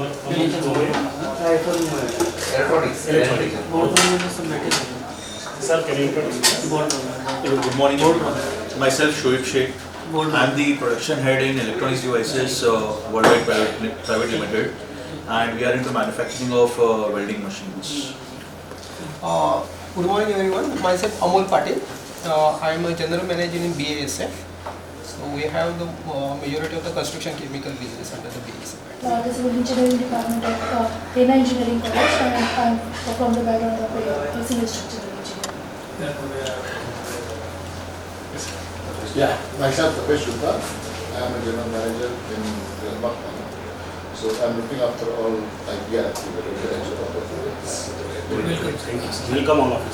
Electronics. Sir, can you introduce? Good morning, everyone. Myself, Shoaib Sheikh. I am the production head in Electronics Devices Worldwide Private Limited, and we are into manufacturing of welding machines. Good morning, everyone. Myself, Amol Patil. I am a general manager in BASF. So we have the majority of the construction chemical business under the BASF. This is the engineering department of Dana Engineering College, and I'm from the background of a civil structural engineer. Yeah, myself, Tapesh Shukla. I am a general manager in Bakman. So I'm looking after all IPR activities. Welcome all of you.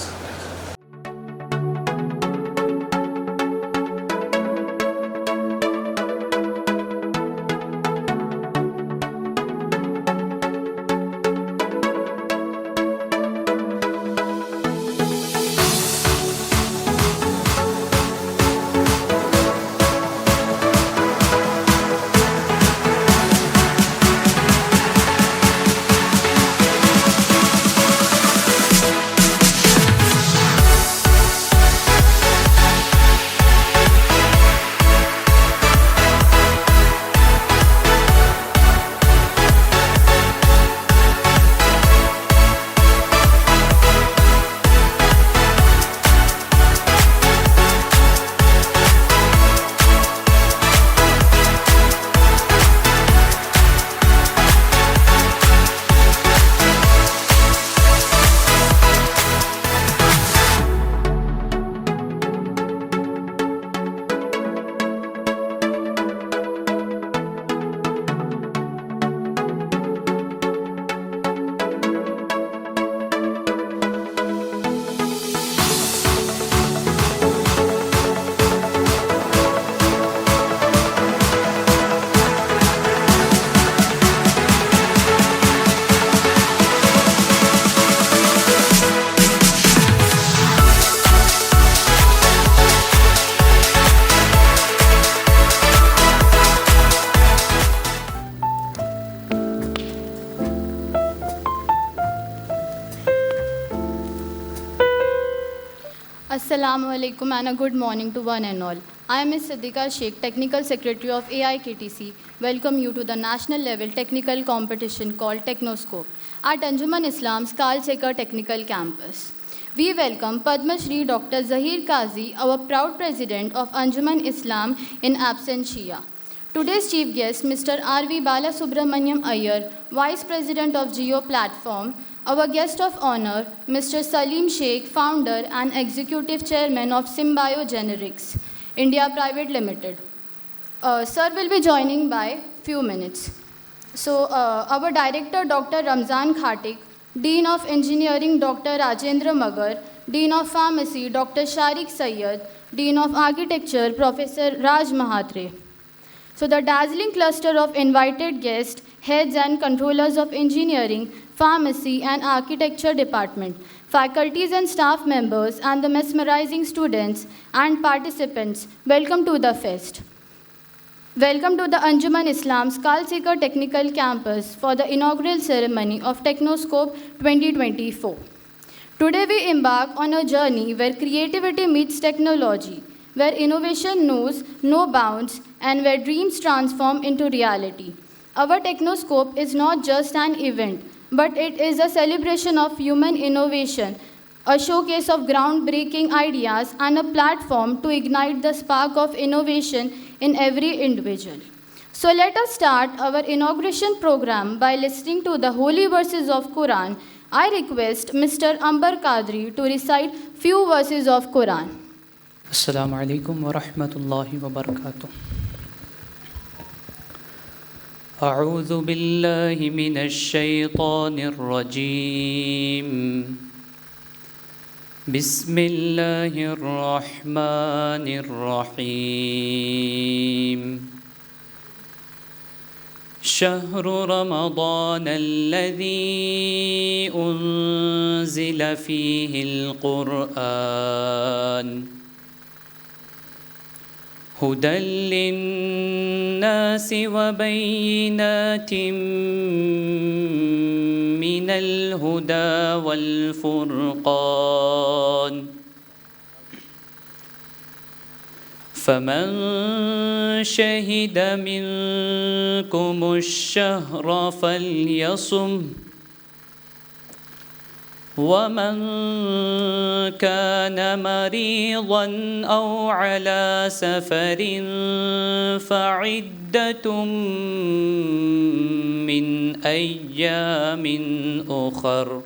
Assalamu alaikum and a good morning to one and all. I am Ms. Siddiqa Sheikh, Technical Secretary of AIKTC. Welcome you to the national level technical competition called TechnoScope at Anjuman-I-Islam's Kalsekar Technical Campus. We welcome Padma Shri Dr. Zahir Qazi, our proud president of Anjuman-I-Islam in absentia. Today's chief guest, Mr. R.V. Balasubramaniam Iyer, Vice President of Geo Platform. Our guest of honor, Mr. Salim Sheikh, founder and executive chairman of Symbio Generics, India Private Limited. Sir will be joining by few minutes. So our director, Dr. Ramzan Khatik, Dean of Engineering, Dr. Rajendra Magar, Dean of Pharmacy, Dr. Sharik Sayyed, Dean of Architecture, Professor Raj Mahatre. So the dazzling cluster of invited guests, heads and controllers of engineering, pharmacy and architecture department, faculties and staff members, and the mesmerizing students and participants, welcome to the fest. Welcome to the Anjuman-I-Islam's Kalsekar Technical Campus for the inaugural ceremony of TechnoScope 2024. Today we embark on a journey where creativity meets technology, where innovation knows no bounds, and where dreams transform into reality. Our TechnoScope is not just an event, but it is a celebration of human innovation, a showcase of groundbreaking ideas, and a platform to ignite the spark of innovation in every individual. So let us start our inauguration program by listening to the holy verses of Quran. I request Mr. Ambar Qadri to recite few verses of Quran. Assalamu alaikum wa rahmatullahi wa barakatuh. أعوذ بالله من الشيطان الرجيم بسم الله الرحمن الرحيم شهر رمضان الذي أنزل فيه القرآن هدى للناس وبينات من الهدى والفرقان فمن شهد منكم الشهر فليصم ومن كان مريضا أو على سفر فعدة من أيام أخر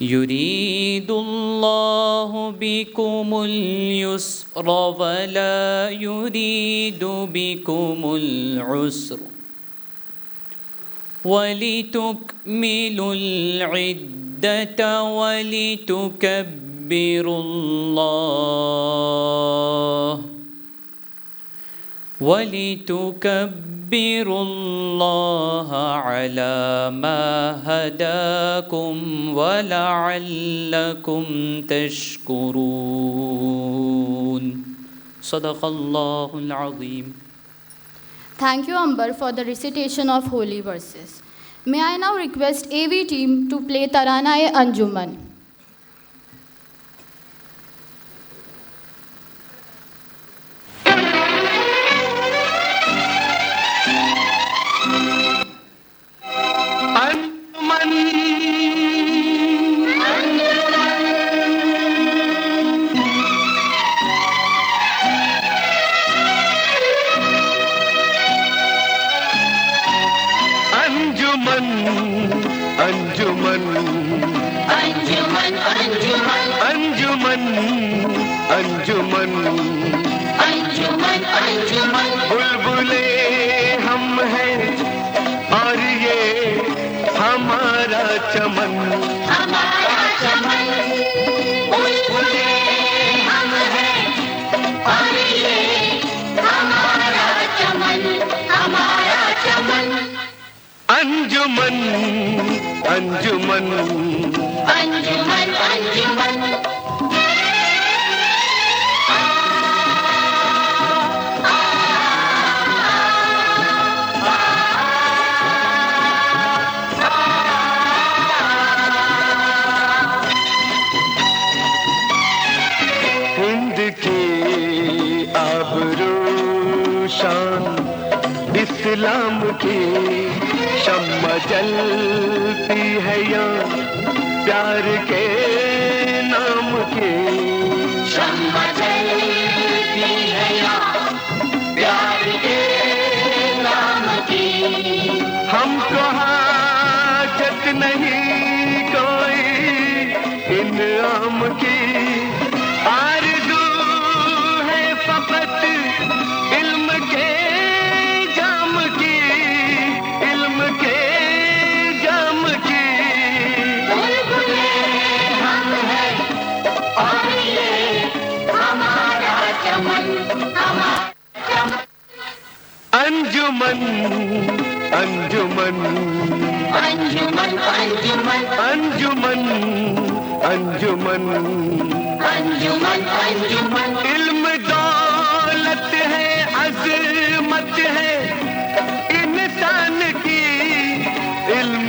يريد الله بكم اليسر ولا يريد بكم العسر ولتكملوا العدة ولتكبروا الله على ما هداكم ولعلكم تشكرون صدق الله العظيم. Thank you, Amber, for the recitation of holy verses. May I now request AV team to play Tarana-e-Anjuman. अंजुमन अंजुमन अंजुमन अंजुमन अंजुमन अंजुमन बुलबुले हम हैं और ये हमारा चमन बुलबुले हम हैं और ये हमारा चमन अंजुमन अंजुमन अंजुमन अंजुमन हिंद की आबरू शान इस्लाम की शम्मा जलती है यहाँ प्यार के नाम की शम्मा जलती है यहाँ प्यार के नाम की हमको हाजत नहीं कोई इनाम की आरज़ू है फ़क़त इल्म के अंजुमन अंजुमन अंजुमन अंजुमन अंजुमन अंजुमन अंजुमन अंजुमन इल्म दौलत है अज़मत है इंसान की इल्म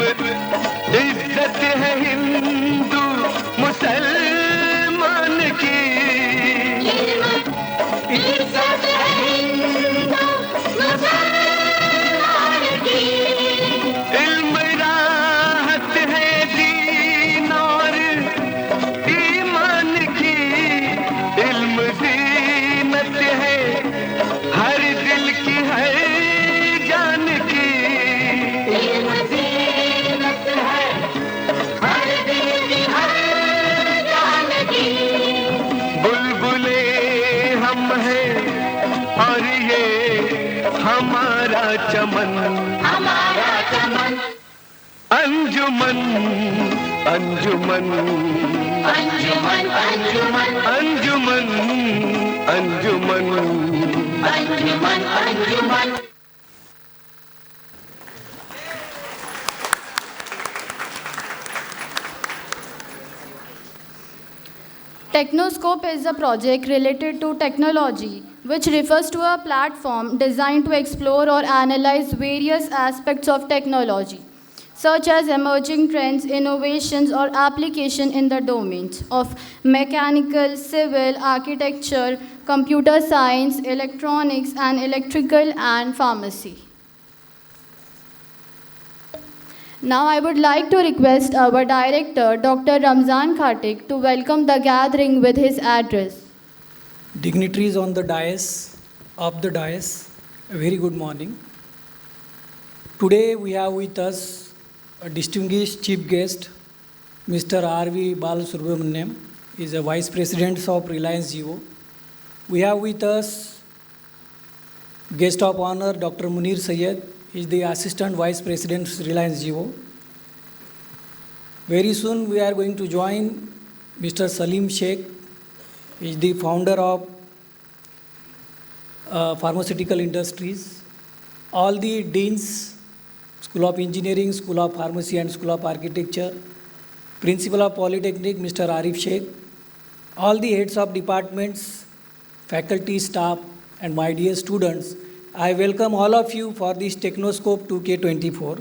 इज्जत है हिंदू मुसलमान की इज्जत है हिंदू मुसलमान की इल्म राहत है दीन और ईमान की इल्म ज़ीनत है हर दिल की हर जान की इल्म ज़ीनत है हर दिल की हर जान की बुलबुले हम हैं और ये हमारा चमन अंजुमन अंजुमन अंजुमन अंजुमन अंजुमन अंजुमन अंजुमन अंजुमन TechnoScope is a project related to technology, which refers to a platform designed to explore or analyze various aspects of technology, such as emerging trends, innovations, or application in the domains of mechanical, civil, architecture, computer science, electronics, and electrical and pharmacy. Now I would like to request our director, Dr. Ramzan Khatik, to welcome the gathering with his address. Dignitaries on the dais, up the dais, a very good morning. Today we have with us a distinguished chief guest, Mr. R.V. Balasubramaniam. He is a Vice President of Reliance Jio. We have with us guest of honor, Dr. Munir Syed. He is the Assistant Vice President Reliance Jio. Very soon we are going to join Mr. Salim Sheikh. He is the founder of pharmaceutical industries. All the deans, School of Engineering, School of Pharmacy and School of Architecture, Principal of Polytechnic, Mr. Arif Sheikh, all the heads of departments, faculty, staff, and my dear students, I welcome all of you for this TechnoScope 2k24.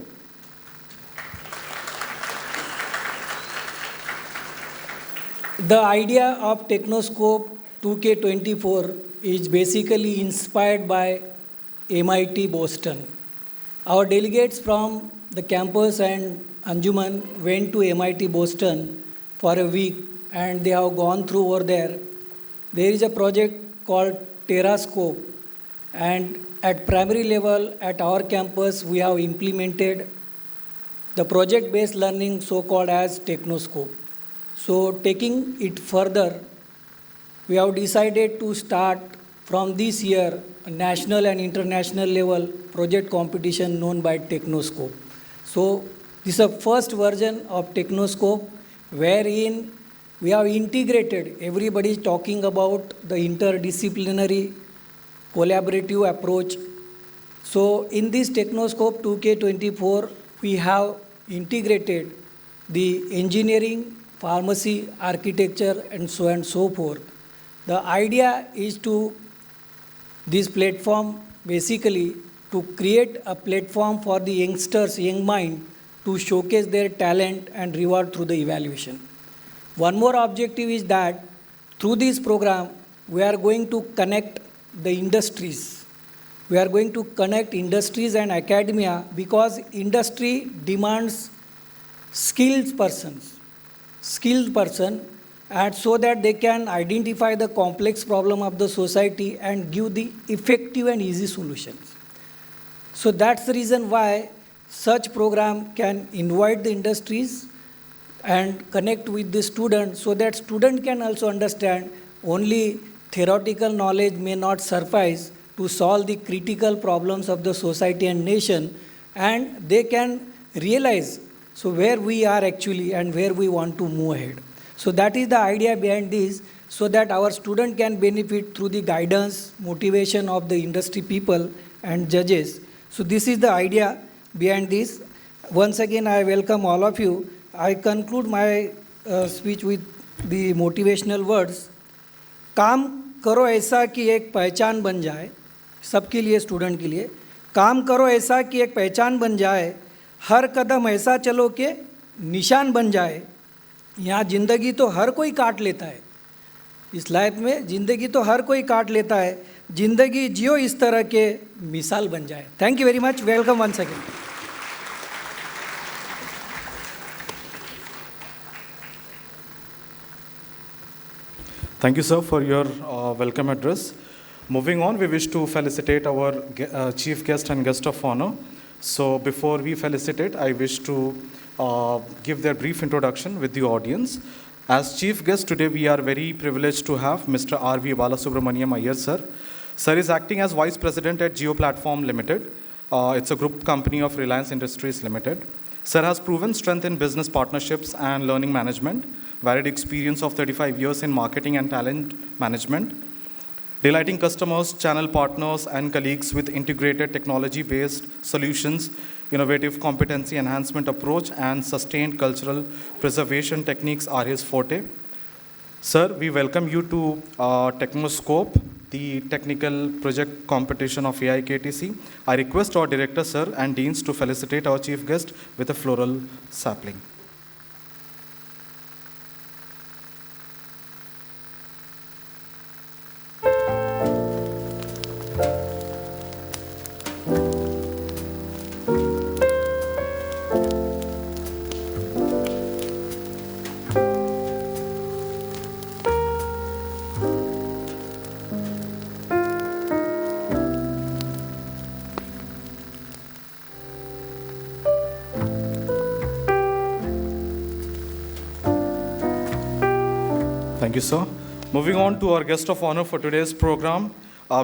The idea of TechnoScope 2k24 is basically inspired by MIT Boston. Our delegates from the campus and Anjuman went to MIT Boston for a week and they have gone through over there. There is a project called TerraScope, and at primary level at our campus we have implemented the project-based learning so-called as TechnoScope. So taking it further, we have decided to start from this year a national and international level project competition known by TechnoScope. So this is the first version of TechnoScope wherein we have integrated, everybody is talking about the interdisciplinary collaborative approach. So in this TechnoScope 2k24, we have integrated the engineering, pharmacy, architecture, and so forth. The idea is to this platform basically to create a platform for the youngsters, young mind to showcase their talent and reward through the evaluation. One more objective is that through this program, we are going to connect the industries. We are going to connect industries and academia because industry demands skilled person, and so that they can identify the complex problem of the society and give the effective and easy solutions. So that's the reason why such program can invite the industries and connect with the student so that student can also understand only theoretical knowledge may not suffice to solve the critical problems of the society and nation, and they can realize so where we are actually and where we want to move ahead. So that is the idea behind this, so that our student can benefit through the guidance, motivation of the industry people and judges. So this is the idea behind this. Once again, I welcome all of you. I conclude my speech with the motivational words. काम करो ऐसा कि एक पहचान बन जाए, सबके लिए, स्टूडेंट के लिए. काम करो ऐसा कि एक पहचान बन जाए, हर कदम ऐसा चलो कि निशान बन जाए. यहाँ ज़िंदगी तो हर कोई काट लेता है, इस लाइफ में ज़िंदगी तो हर कोई काट लेता है, ज़िंदगी जियो इस तरह के मिसाल बन जाए. Thank you very much. Welcome once again. Thank you, sir, for your welcome address. Moving on, we wish to felicitate our chief guest and guest of honor. So before we felicitate, I wish to give their brief introduction with the audience. As chief guest today, we are very privileged to have Mr. R.V. Balasubramaniam Iyer, sir. Sir is acting as Vice President at Jio Platform Limited. It's a group company of Reliance Industries Limited. Sir has proven strength in business partnerships and learning management, varied experience of 35 years in marketing and talent management, delighting customers, channel partners, and colleagues with integrated technology-based solutions, innovative competency enhancement approach, and sustained cultural preservation techniques are his forte. Sir, we welcome you to TechnoScope, the technical project competition of AI-KTC. I request our director, sir, and deans to felicitate our chief guest with a floral sapling. Thank you, sir. Moving on to our guest of honor for today's program,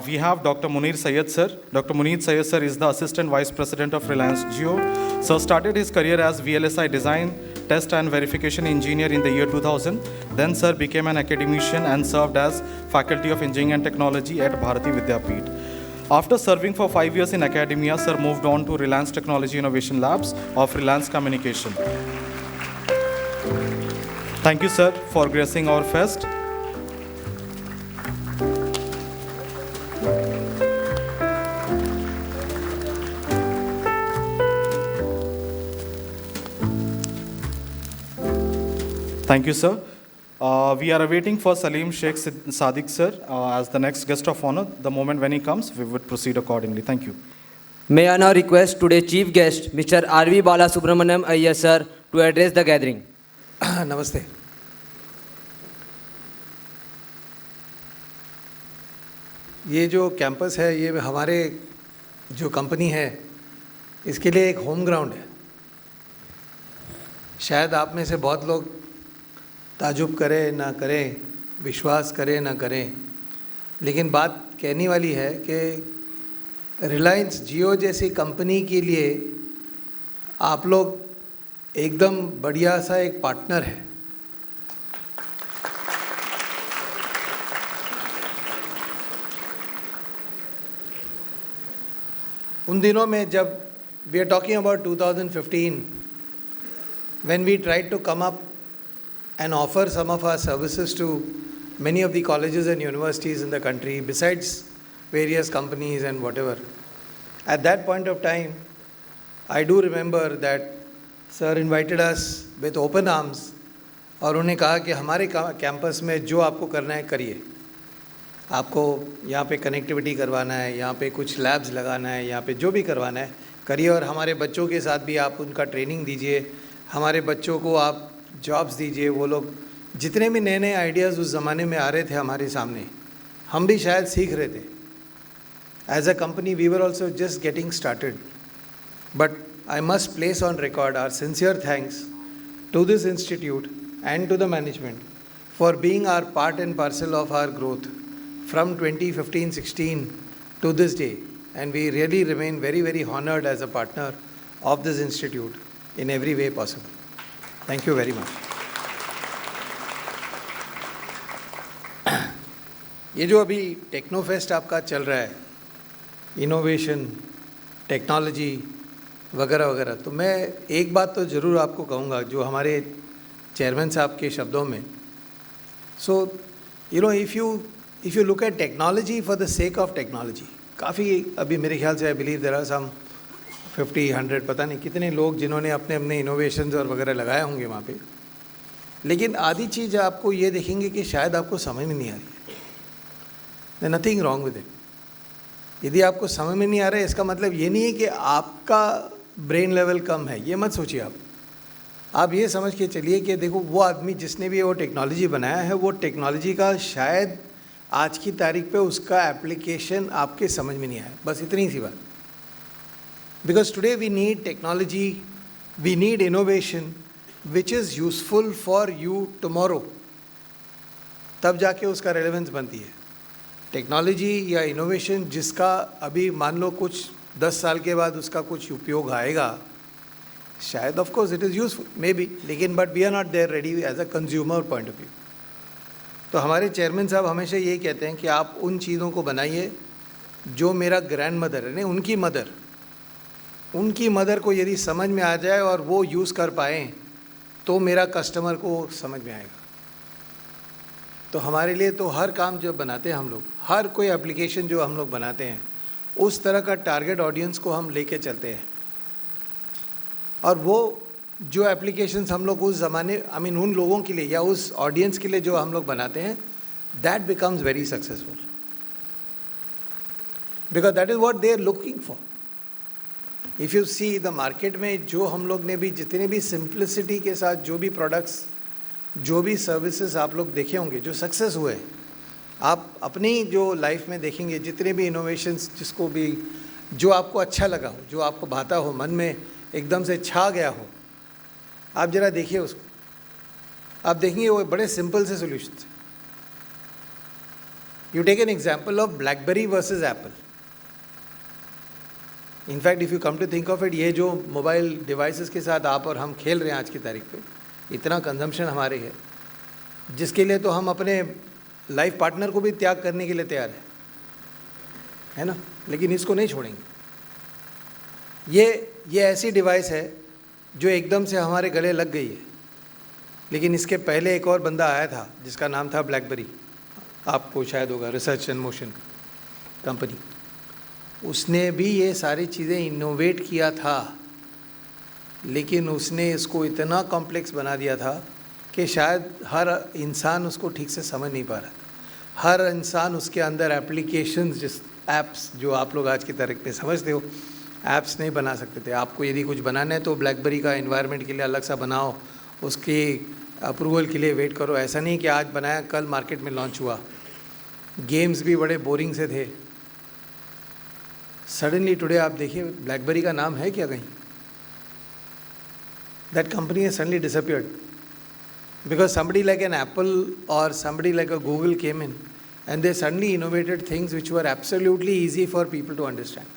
we have Dr. Munir Syed, sir. Dr. Munir Syed, sir, is the Assistant Vice President of Reliance Jio. Sir started his career as VLSI Design, Test and Verification Engineer in the year 2000. Then, sir became an academician and served as Faculty of Engineering and Technology at Bharati Vidyapeeth. After serving for 5 years in academia, sir moved on to Reliance Technology Innovation Labs of Reliance Communication. Thank you, sir, for gracing our fest. Thank you, sir. We are awaiting for Salim Sheikh Sadiq, sir, as the next guest of honor. The moment when he comes, we would proceed accordingly. Thank you. May I now request today's chief guest, Mr. R.V. Balasubramaniam Iyer, sir, to address the gathering. नमस्ते। ये जो campus है ये हमारे जो company है इसके लिए एक होम ग्राउंड है। शायद आप में से बहुत लोग ताजुब करें ना करें, विश्वास करें ना करें, लेकिन बात कहने वाली है कि रिलायंस जियो जैसी कंपनी के लिए आप लोग एकदम बढ़िया सा एक पार्टनर है। उन दिनों में जब we are talking about 2015 when we tried to come up and offer some of our services to many of the colleges and universities in the country besides various companies and whatever, at that point of time I do remember that sir invited us with open arms और उन्हें कहा कि हमारे campus में जो आपको करना है करिए। आपको यहाँ पे कनेक्टिविटी करवाना है, यहाँ पे कुछ लैब्स लगाना है, यहाँ पे जो भी करवाना है करिए और हमारे बच्चों के साथ भी आप उनका ट्रेनिंग दीजिए, हमारे बच्चों को आप जॉब्स दीजिए। वो लोग जितने भी नए नए आइडियाज़ उस ज़माने में आ रहे थे हमारे सामने, हम भी शायद सीख रहे थे। As a company we were also just getting started, but I must place on record our sincere thanks to this institute and to the management for being our part and parcel of our growth from 2015-16 to this day, and we really remain very, very honored as a partner of this institute in every way possible. Thank you very much. ये जो अभी टेक्नोफेस्ट आपका चल रहा है, innovation, technology वगैरह वगैरह, तो मैं एक बात तो ज़रूर आपको कहूँगा जो हमारे चेयरमैन साहब के शब्दों में, so you know if you look at technology for the sake of technology, काफ़ी अभी मेरे ख्याल से I believe there are some 50-100 पता नहीं कितने लोग जिन्होंने अपने अपने इनोवेशंस और वगैरह लगाए होंगे वहाँ पे, लेकिन आधी चीज़ आपको ये देखेंगे कि शायद आपको समझ में नहीं आ रही है। Nothing wrong with it. यदि आपको समझ में नहीं आ रहा है इसका मतलब ये नहीं है कि आपका ब्रेन लेवल कम है, ये मत सोचिए। आप ये समझ के चलिए कि देखो वो आदमी जिसने भी वो टेक्नोलॉजी बनाया है, वो टेक्नोलॉजी का शायद आज की तारीख पे उसका एप्लीकेशन आपके समझ में नहीं आया, बस इतनी सी बात। Because today we need technology, we need innovation which is useful for you tomorrow, तब जाके उसका रेलेवेंस बनती है। टेक्नोलॉजी या इनोवेशन जिसका अभी मान लो कुछ 10 साल के बाद उसका कुछ उपयोग आएगा, शायद of course it is useful maybe, लेकिन but we are not there ready as a consumer point of view. तो हमारे चेयरमैन साहब हमेशा यही कहते हैं कि आप उन चीज़ों को बनाइए जो मेरा ग्रैंड मदर है, उनकी मदर को यदि समझ में आ जाए और वो यूज़ कर पाएँ तो मेरा कस्टमर को समझ में आएगा। तो हमारे लिए तो हर काम जो बनाते हैं हम लोग, हर कोई एप्लीकेशन जो हम लोग बनाते हैं, उस तरह का टारगेट ऑडियंस को हम लेके चलते हैं। और वो जो एप्लीकेशंस हम लोग उस ज़माने उन लोगों के लिए या उस ऑडियंस के लिए जो हम लोग बनाते हैं, that becomes very successful, because that is what they are looking for. If you see the market में जो हम लोग ने भी जितने भी सिंप्लिसिटी के साथ जो भी प्रोडक्ट्स, जो भी सर्विसेज आप लोग देखे होंगे जो सक्सेस हुए, आप अपनी जो लाइफ में देखेंगे, जितने भी इनोवेशंस जिसको भी जो आपको अच्छा लगा हो, जो आपको भाता हो, मन में एकदम से छा गया हो, आप जरा देखिए उसको, आप देखेंगे वो बड़े सिंपल से सॉल्यूशंस हैं। You take an example of BlackBerry versus Apple. In fact if you come to think of it, ये जो मोबाइल डिवाइसेस के साथ आप और हम खेल रहे हैं आज की तारीख पे, इतना कंजम्पशन हमारे है, जिसके लिए तो हम अपने लाइफ पार्टनर को भी त्याग करने के लिए तैयार है ना, लेकिन इसको नहीं छोड़ेंगे। ये ऐसी डिवाइस है जो एकदम से हमारे गले लग गई है, लेकिन इसके पहले एक और बंदा आया था जिसका नाम था ब्लैकबेरी, आपको शायद होगा, रिसर्च एंड मोशन कंपनी। उसने भी ये सारी चीज़ें इनोवेट किया था, लेकिन उसने इसको इतना कॉम्प्लेक्स बना दिया था कि शायद हर इंसान उसको ठीक से समझ नहीं पा रहा था। हर इंसान उसके अंदर एप्लीकेशंस, जिस ऐप्स जो आप लोग आज की तारीख में समझते हो, ऐप्स नहीं बना सकते थे। आपको यदि कुछ बनाना है तो ब्लैकबेरी का एनवायरनमेंट के लिए अलग सा बनाओ, उसके अप्रूवल के लिए वेट करो। ऐसा नहीं कि आज बनाया कल मार्केट में लॉन्च हुआ। गेम्स भी बड़े बोरिंग से थे। सडनली टुडे आप देखिए, ब्लैकबेरी का नाम है क्या कहीं? That company has suddenly disappeared because somebody like an Apple or somebody like a Google came in and they suddenly innovated things which were absolutely easy for people to understand.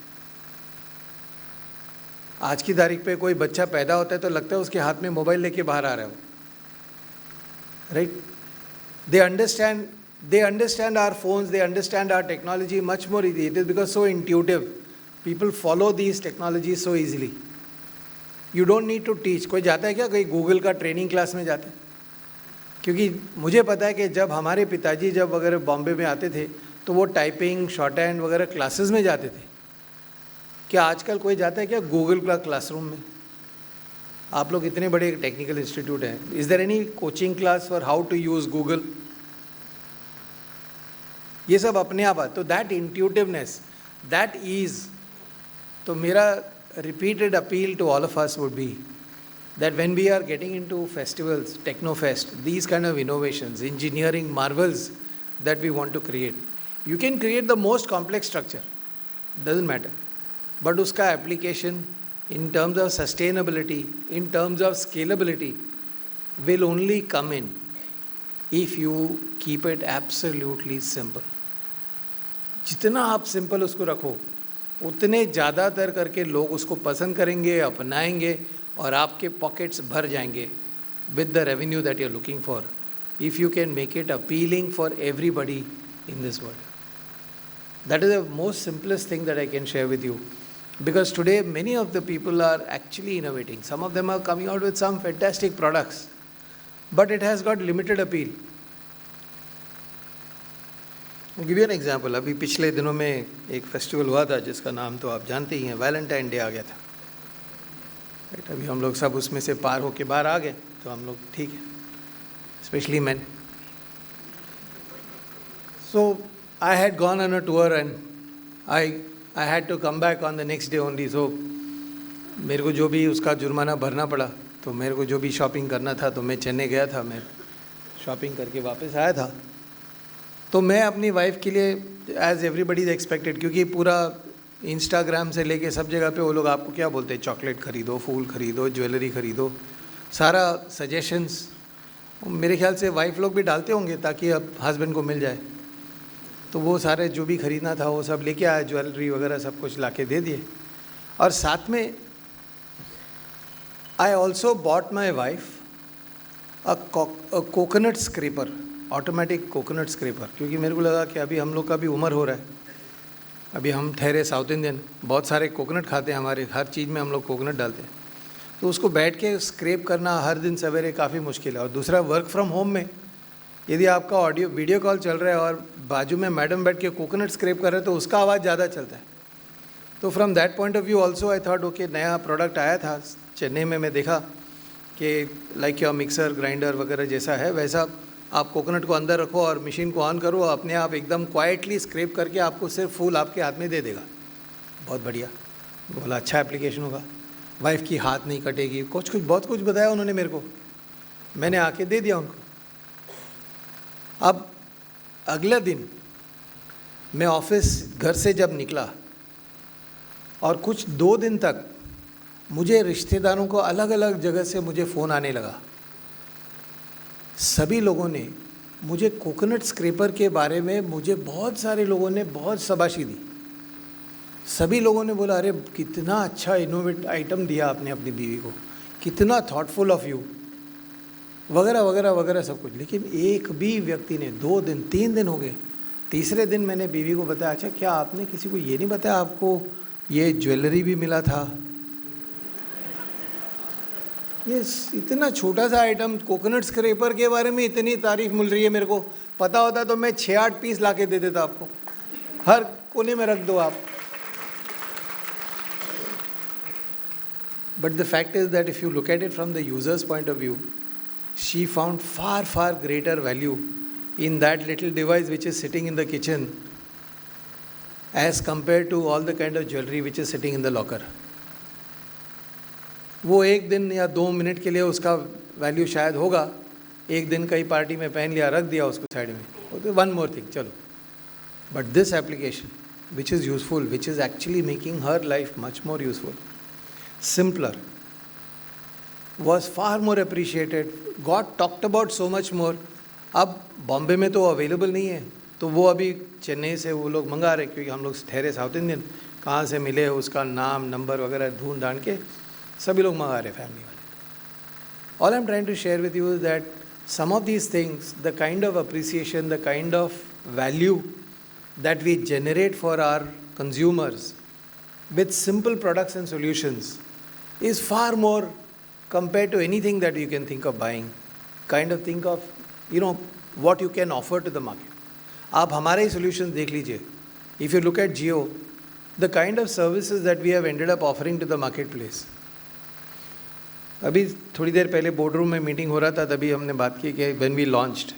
आज की तारीख पे कोई बच्चा पैदा होता है तो लगता है उसके हाथ में मोबाइल लेके बाहर आ रहा है, right? They understand our phones, they understand our technology much more easily. It is because so intuitive. People follow these technologies so easily. You don't need to teach. कोई जाता है क्या, कोई गूगल का ट्रेनिंग क्लास में जाता है? क्योंकि मुझे पता है कि जब हमारे पिताजी जब वगैरह बॉम्बे में आते थे तो वो टाइपिंग, शॉर्ट हैंड वगैरह क्लासेस में जाते थे। क्या आजकल कोई जाता है क्या गूगल का क्लासरूम में? आप लोग इतने बड़े टेक्निकल इंस्टीट्यूट हैं, is there any coaching class for how to use Google? ये सब अपने आप तो दैट इंट्यूटिवनेस, दैट ईज़, तो मेरा repeated appeal to all of us would be that when we are getting into festivals, TechnoFest, these kind of innovations, engineering marvels that we want to create, you can create the most complex structure, doesn't matter, but uska application in terms of sustainability, in terms of scalability, will only come in if you keep it absolutely simple. जितना आप simple उसको रखो उतने ज़्यादातर करके लोग उसको पसंद करेंगे, अपनाएंगे और आपके पॉकेट्स भर जाएंगे with the revenue that you are looking for, if you can make it appealing for everybody in this world. That is the most simplest thing that I can share with you, because today many of the people are actually innovating. Some of them are coming out with some fantastic products, but it has got limited appeal. I'll give you an example. अभी पिछले दिनों में एक festival हुआ था जिसका नाम तो आप जानते ही हैं, वैलेंटाइन डे आ गया था, राइट? अभी हम लोग सब उसमें से पार होके बाहर आ गए तो हम लोग ठीक है, specially man. So I had gone on a tour and I had to come back on the next day only. So मेरे को जो भी उसका जुर्माना भरना पड़ा, तो मेरे को जो भी शॉपिंग करना था, तो मैं चेन्नई गया था, मैं शॉपिंग करके वापस आया था. तो मैं अपनी वाइफ के लिए एज एवरीबडी इज एक्सपेक्टेड, क्योंकि पूरा इंस्टाग्राम से लेके सब जगह पे वो लोग आपको क्या बोलते हैं, चॉकलेट खरीदो, फूल खरीदो, ज्वेलरी खरीदो, सारा सजेशंस मेरे ख्याल से वाइफ लोग भी डालते होंगे ताकि अब हस्बैंड को मिल जाए. तो वो सारे जो भी ख़रीदना था वो सब लेके आया, ज्वेलरी वगैरह सब कुछ ला के दे दिए. और साथ में I also bought my wife a coconut scraper, automatic coconut scraper, क्योंकि मेरे को लगा कि अभी हम लोग का भी उम्र हो रहा है, अभी हम ठहरे साउथ इंडियन, बहुत सारे कोकोनट खाते हैं, हमारे हर चीज़ में हम लोग कोकोनट डालते हैं. तो उसको बैठ के स्क्रैप करना हर दिन सवेरे काफ़ी मुश्किल है. और दूसरा वर्क फ्रॉम होम में यदि आपका ऑडियो वीडियो कॉल चल रहा है और बाजू में मैडम बैठ के कोकोनट स्क्रैप कर रहे हैं तो उसका आवाज़ ज़्यादा चलता है। तो from that point of view also I thought okay, नया प्रोडक्ट आया था चेन्नई में, मैं देखा कि लाइक योर मिक्सर ग्राइंडर वगैरह जैसा है वैसा आप कोकोनट को अंदर रखो और मशीन को ऑन करो, अपने आप एकदम क्वाइटली स्क्रैप करके आपको सिर्फ फूल आपके हाथ में दे देगा। बहुत बढ़िया, बोला अच्छा एप्लीकेशन होगा, वाइफ की हाथ नहीं कटेगी, कुछ बहुत कुछ बताया उन्होंने मेरे को, मैंने आके दे दिया उनको। अब अगला दिन मैं ऑफिस घर से जब निकला और कुछ 2 दिन तक मुझे रिश्तेदारों को अलग अलग जगह से मुझे फ़ोन आने लगा। सभी लोगों ने मुझे कोकोनट स्क्रैपर के बारे में, मुझे बहुत सारे लोगों ने बहुत शाबाशी दी। सभी लोगों ने बोला अरे कितना अच्छा इनोवेट आइटम दिया आपने अपनी बीवी को, कितना थॉटफुल ऑफ यू, वगैरह वगैरह वगैरह सब कुछ। लेकिन एक भी व्यक्ति ने 2 दिन 3 दिन हो गए, तीसरे दिन मैंने बीवी को बताया अच्छा क्या आपने किसी को ये नहीं बताया आपको ये ज्वेलरी भी मिला था? ये इतना छोटा सा आइटम कोकोनट स्क्रैपर के बारे में इतनी तारीफ मिल रही है मेरे को, पता होता तो मैं 6-8 पीस ला के दे देता आपको, हर कोने में रख दो आप। But the fact is that if you look at it from the user's point of view, she found far greater value in that little device which is sitting in the kitchen as compared to all the kind of jewelry which is sitting in the locker. वो 1 दिन या 2 minute के लिए उसका value शायद होगा, एक दिन कई पार्टी में पहन लिया, रख दिया उसको साइड में, वन मोर थिंग, चलो। But this application which is useful, which is actually making her life much more useful, simpler, was far more appreciated, got talked about so much more. अब बॉम्बे में तो अवेलेबल नहीं है, तो वो अभी चेन्नई से वो लोग मंगा रहे, क्योंकि हम लोग ठहरे साउथ इंडियन, कहाँ से मिले उसका नाम नंबर वगैरह ढूंढ ढांड के सभी लोग मंगा रहे फैमिली वाले। All I'm trying to share with you is that some of these things, the kind of appreciation, the kind of value that we generate for our consumers with simple products and solutions is far more compared to anything that you can think of buying. Kind of think of, what you can offer to the market. आप हमारे ही solutions देख लीजिए. If you look at Jio, the kind of services that we have ended up offering to the marketplace. अभी थोड़ी देर पहले board room में meeting हो रहा था, तभी हमने बात की कि when we launched,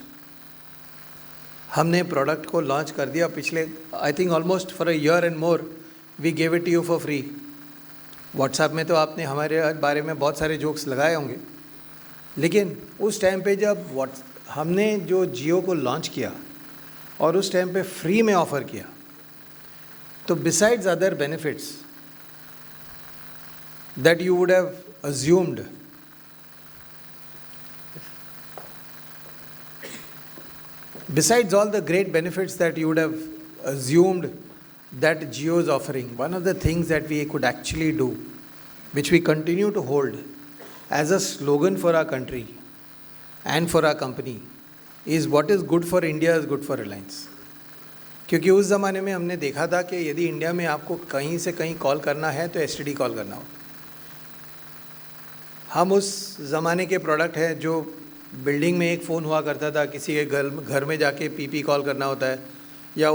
हमने प्रोडक्ट को लॉन्च कर दिया पिछले I think almost for a year and more, we gave it to you for free. WhatsApp में तो आपने हमारे बारे में बहुत सारे जोक्स लगाए होंगे, लेकिन उस टाइम पे जब हमने जो जियो को लॉन्च किया और उस टाइम पे फ्री में ऑफ़र किया, तो besides other benefits that you would have assumed, besides all the great benefits that you would have assumed that Jio is offering, one of the things that we could actually do, which we continue to hold as a slogan for our country and for our company, is what is good for India is good for Reliance. क्योंकि उस ज़माने में हमने देखा था कि यदि India में आपको कहीं से कहीं कॉल करना है तो STD कॉल करना हो। हम उस ज़माने के प्रोडक्ट हैं जो बिल्डिंग में एक फ़ोन हुआ करता था, किसी के घर में जाके PP कॉल करना होता है, या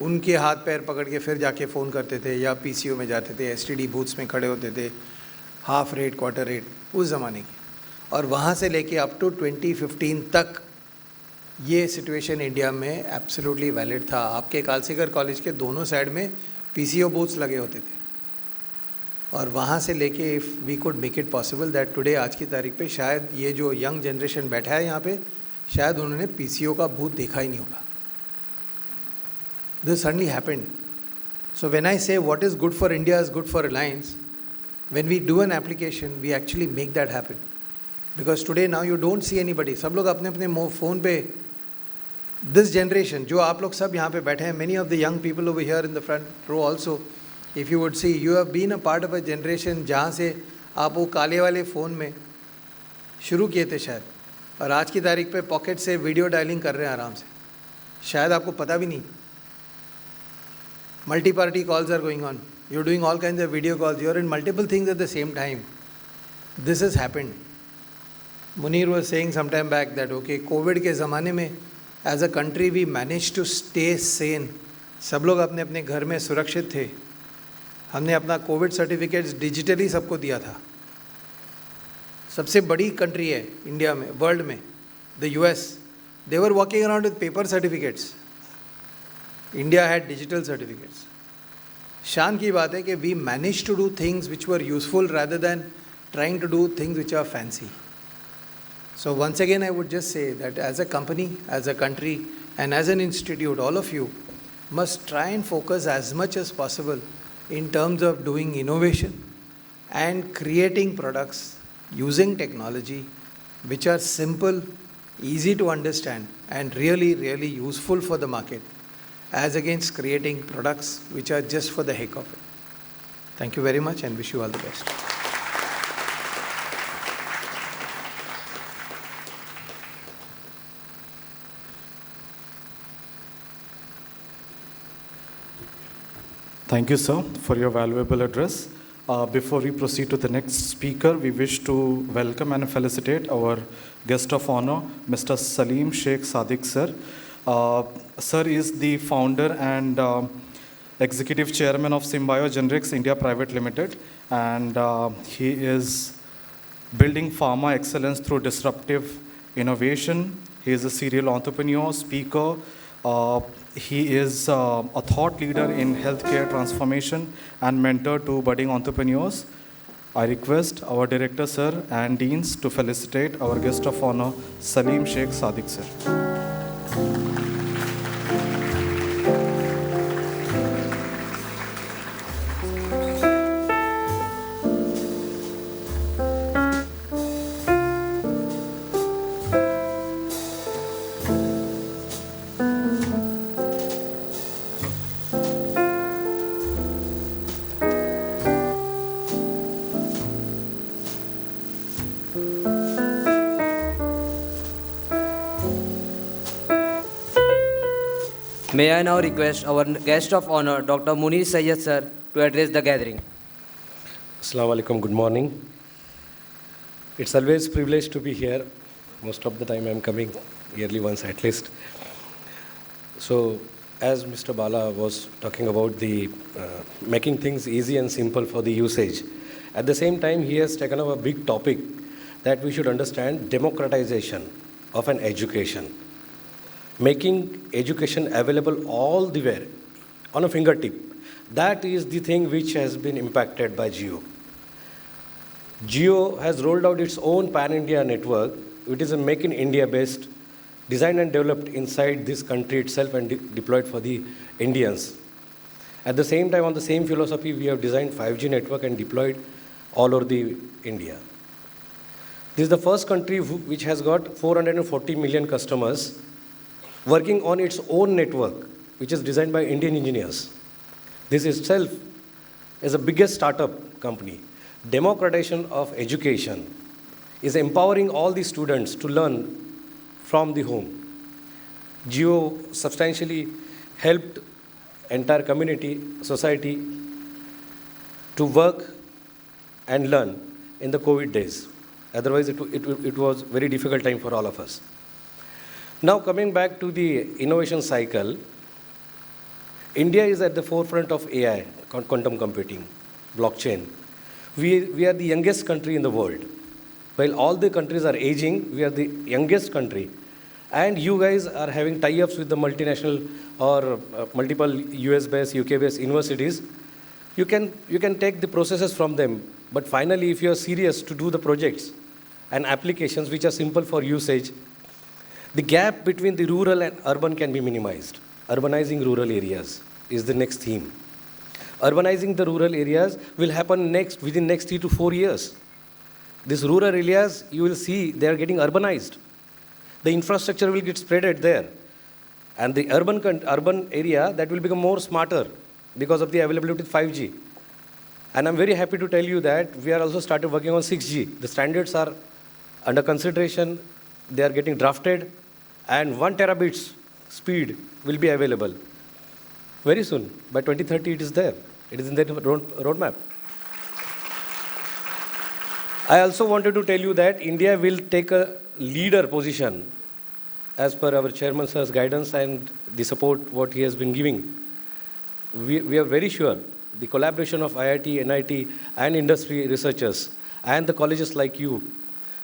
उनके हाथ पैर पकड़ के फिर जाके फ़ोन करते थे, या PCO में जाते थे, STD बूथ्स में खड़े होते थे, हाफ रेट क्वार्टर रेट उस ज़माने की। और वहाँ से लेके अप टू 2015 तक ये सिचुएशन इंडिया में एब्सोल्युटली वैलिड था। आपके कालसेकर कॉलेज के दोनों साइड में PCO बूथ्स लगे होते थे, और वहाँ से लेके if we could make it possible that today, आज की तारीख पे शायद ये जो यंग जनरेशन बैठा है यहाँ पे, शायद उन्होंने PCO का बूथ देखा ही नहीं होगा। This suddenly happened. So when I say what is good for India is good for Reliance, when we do an application, we actually make that happen. Because today now you don't see anybody. सब लोग अपने अपने phone पे, this generation, जो आप लोग सब यहाँ पे बैठे हैं, many of the young people over here in the front row also, if you would see, you have been a part of a generation जहाँ से आप वो काले वाले फ़ोन में शुरू किए थे शायद, और आज की तारीख पे पॉकेट से वीडियो डायलिंग कर रहे हैं आराम से, शायद आपको पता भी नहीं। Multi-party calls are going on. You're doing all kinds of video calls. You're in multiple things at the same time. This has happened. Munir was saying some time back that okay, COVID के ज़माने में as a country we managed to stay sane. सब लोग अपने अपने घर में सुरक्षित थे. हमने अपना कोविड सर्टिफिकेट्स डिजिटली सबको दिया था. सबसे बड़ी कंट्री है इंडिया में, वर्ल्ड में, the US. They were walking around with paper certificates. India had digital certificates. शान की बात है कि we managed to do things which were useful rather than trying to do things which are fancy. So once again I would just say that as a company, as a country and as an institute, all of you must try and focus as much as possible in terms of doing innovation and creating products using technology which are simple, easy to understand and really, really useful for the market, as against creating products which are just for the heck of it. Thank you very much and wish you all the best. Thank you, sir, for your valuable address. Before we proceed to the next speaker, we wish to welcome and felicitate our guest of honor, Mr. Salim Sheikh Sadiq, sir. Sir is the founder and executive chairman of Symbio Generics India Private Limited, and he is building pharma excellence through disruptive innovation. He is a serial entrepreneur, speaker. He is a thought leader in healthcare transformation and mentor to budding entrepreneurs. I request our director, sir, and deans to felicitate our guest of honor, Salim Sheikh Sadiq, sir. May I now request our guest of honor, Dr. Munir Sayyed sir, to address the gathering. Assalamu alaikum, good morning. It's always a privilege to be here. Most of the time I'm coming yearly once at least. So, as Mr. Bala was talking about the making things easy and simple for the usage, at the same time he has taken up a big topic that we should understand: democratization of an education. Making education available all the way on a fingertip. That is the thing which has been impacted by Jio. Jio has rolled out its own pan-India network. It is a Make in India based, designed and developed inside this country itself and deployed for the Indians. At the same time, on the same philosophy, we have designed 5G network and deployed all over the India. This is the first country which has got 440 million customers working on its own network, which is designed by Indian engineers. This itself is the biggest startup company. Democratization of education is empowering all the students to learn from the home. Jio substantially helped entire community, society to work and learn in the COVID days. Otherwise, it was very difficult time for all of us. Now coming back to the innovation cycle, India is at the forefront of AI, quantum computing, blockchain. We are the youngest country in the world. While all the countries are aging, we are the youngest country. And you guys are having tie-ups with the multinational or multiple US-based, UK-based universities. You can take the processes from them. But finally, if you are serious to do the projects and applications which are simple for usage, the gap between the rural and urban can be minimized. Urbanizing rural areas is the next theme. Urbanizing the rural areas will happen within next 3 to 4 years. These rural areas, you will see, they are getting urbanized. The infrastructure will get spreaded there. And the urban area, that will become more smarter because of the availability of 5G. And I'm very happy to tell you that we are also started working on 6G. The standards are under consideration. They are getting drafted, and 1 terabits speed will be available very soon. By 2030, it is there. It is in the roadmap. I also wanted to tell you that India will take a leader position as per our chairman sir's guidance and the support what he has been giving. We are very sure the collaboration of IIT, NIT and industry researchers and the colleges like you,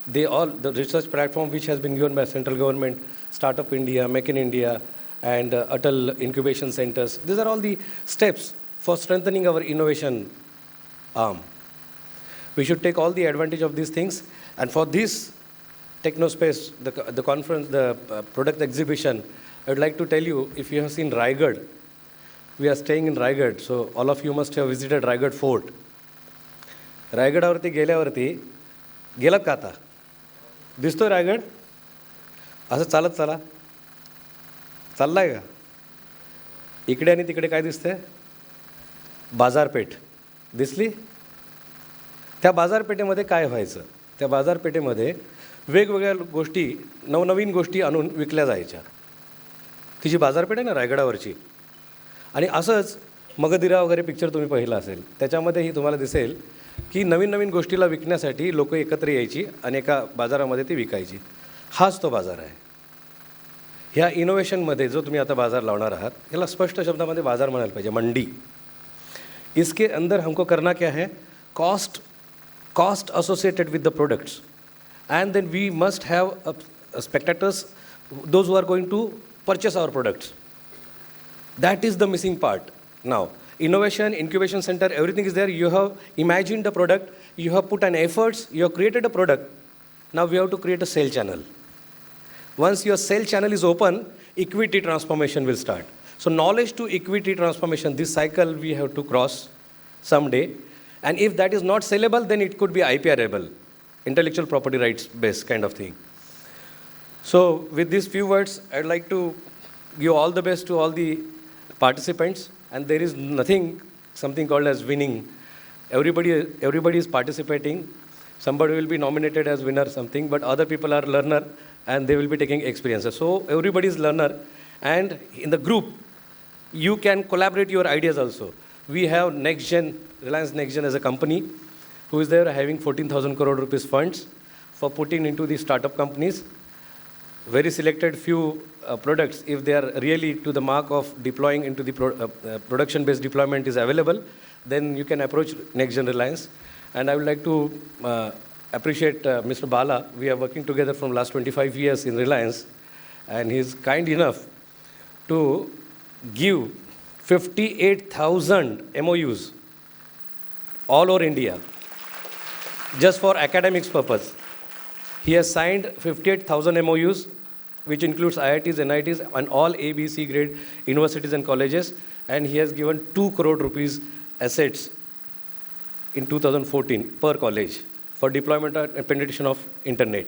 the research platform which has been given by central government, Startup India, Make in India and Atal incubation centers. These are all the steps for strengthening our innovation arm. We should take all the advantage of these things, and for this TechnoSpace, the conference, the product exhibition, I would like to tell you, if you have seen Raigad, we are staying in Raigad, so all of you must have visited Raigad Fort. रायगडावरती गेल्यावरती गेलात का आता? दिसतोय रायगड? असं चालत चला. चाललाय का? इकडे आणि तिकडे काय दिसतंय? बाजारपेठ दिसली? त्या बाजारपेठेमध्ये काय व्हायचं? त्या बाजारपेठेमध्ये वेगवेगळ्या गोष्टी, नवनवीन गोष्टी आणून विकल्या जायच्या. तिची बाजारपेठ आहे ना रायगडावरची. आणि असंच मगधीरा वगैरे पिक्चर तुम्ही पाहिला असेल, त्याच्यामध्येही तुम्हाला दिसेल की नवीन नवीन गोष्टीला विकण्यासाठी लोक एकत्र यायची आणि एका बाजारामध्ये ती विकायची. हाच तो बाजार आहे. ह्या इनोव्हेशनमध्ये जो तुम्ही आता बाजार लावणार आहात, याला स्पष्ट शब्दामध्ये बाजार म्हणायला पाहिजे, मंडी. इसके अंदर हमको करना क्या है? cost associated with the products, and then we must have spectators, those who are going to purchase our products. That is the missing part. Now, innovation, incubation center, everything is there. You have imagined the product, you have put an efforts, you have created a product. Now we have to create a sale channel. Once your sale channel is open, equity transformation will start. So knowledge to equity transformation, this cycle we have to cross someday. And if that is not sellable, then it could be IPRable, intellectual property rights based kind of thing. So with these few words, I'd like to give all the best to all the participants. And there is something called as winning. Everybody is participating. Somebody will be nominated as winner something, but other people are learner and they will be taking experiences. So everybody is learner, and in the group, you can collaborate your ideas also. We have Reliance NextGen as a company who is there having 14,000 crore rupees funds for putting into the startup companies. Very selected few products, if they are really to the mark of deploying into the production-based deployment is available, then you can approach NextGen Reliance. And I would like to appreciate Mr. Bala. We are working together from last 25 years in Reliance, and he is kind enough to give 58,000 MOUs all over India, just for academics purpose. He has signed 58,000 MOUs, which includes IITs, NITs, and all ABC grade universities and colleges, and he has given 2 crore rupees assets in 2014 per college for deployment and penetration of internet.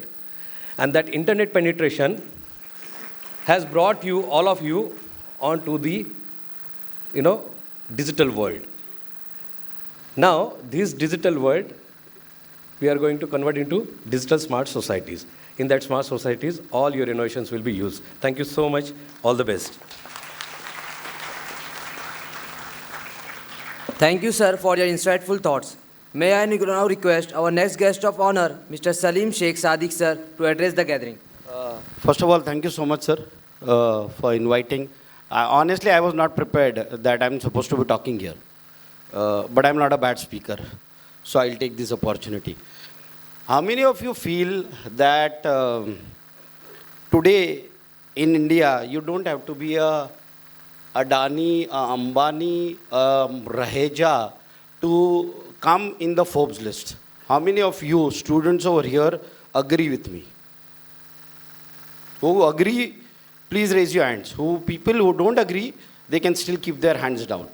And that internet penetration has brought you, all of you, onto the digital world. Now, this digital world, we are going to convert into digital smart societies. In that smart societies, all your innovations will be used. Thank you so much. All the best. Thank you, sir, for your insightful thoughts. May I now request our next guest of honor, Mr. Salim Sheikh Sadiq, sir, to address the gathering. First of all, thank you so much, sir, for inviting. Honestly, I was not prepared that I'm supposed to be talking here. But I'm not a bad speaker, so I'll take this opportunity. How many of you feel that today in India, you don't have to be a Adani, a Ambani, a Raheja to come in the Forbes list? How many of you students over here agree with me? Who agree, please raise your hands. People who don't agree, they can still keep their hands down.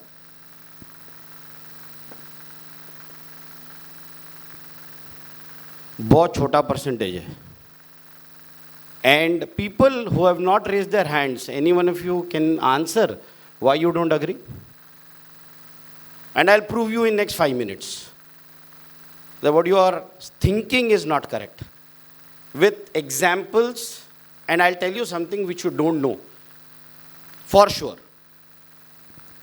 बहुत छोटा percentage है. And people who have not raised their hands, any one of you can answer why you don't agree? And I'll prove you in next 5 minutes that what you are thinking is not correct. With examples, and I'll tell you something which you don't know. For sure.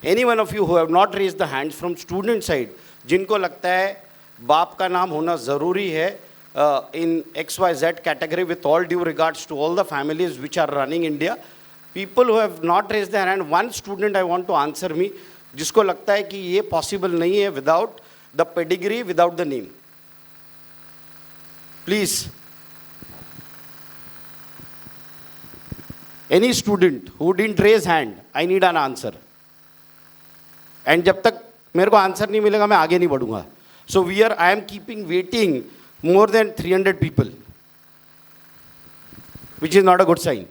Any one of you who have not raised the hands from student side, जिनको लगता है बाप का नाम होना ज़रूरी है in XYZ category, with all due regards to all the families which are running India. People who have not raised their hand, one student I want to answer me, जिसको लगता है कि ये possible नहीं है without the pedigree, without the name. Please. Any student who didn't raise hand, I need an answer. And जब तक मेरे को आंसर नहीं मिलेगा मैं आगे नहीं बढ़ूंगा. So I am keeping waiting more than 300 people, which is not a good sign.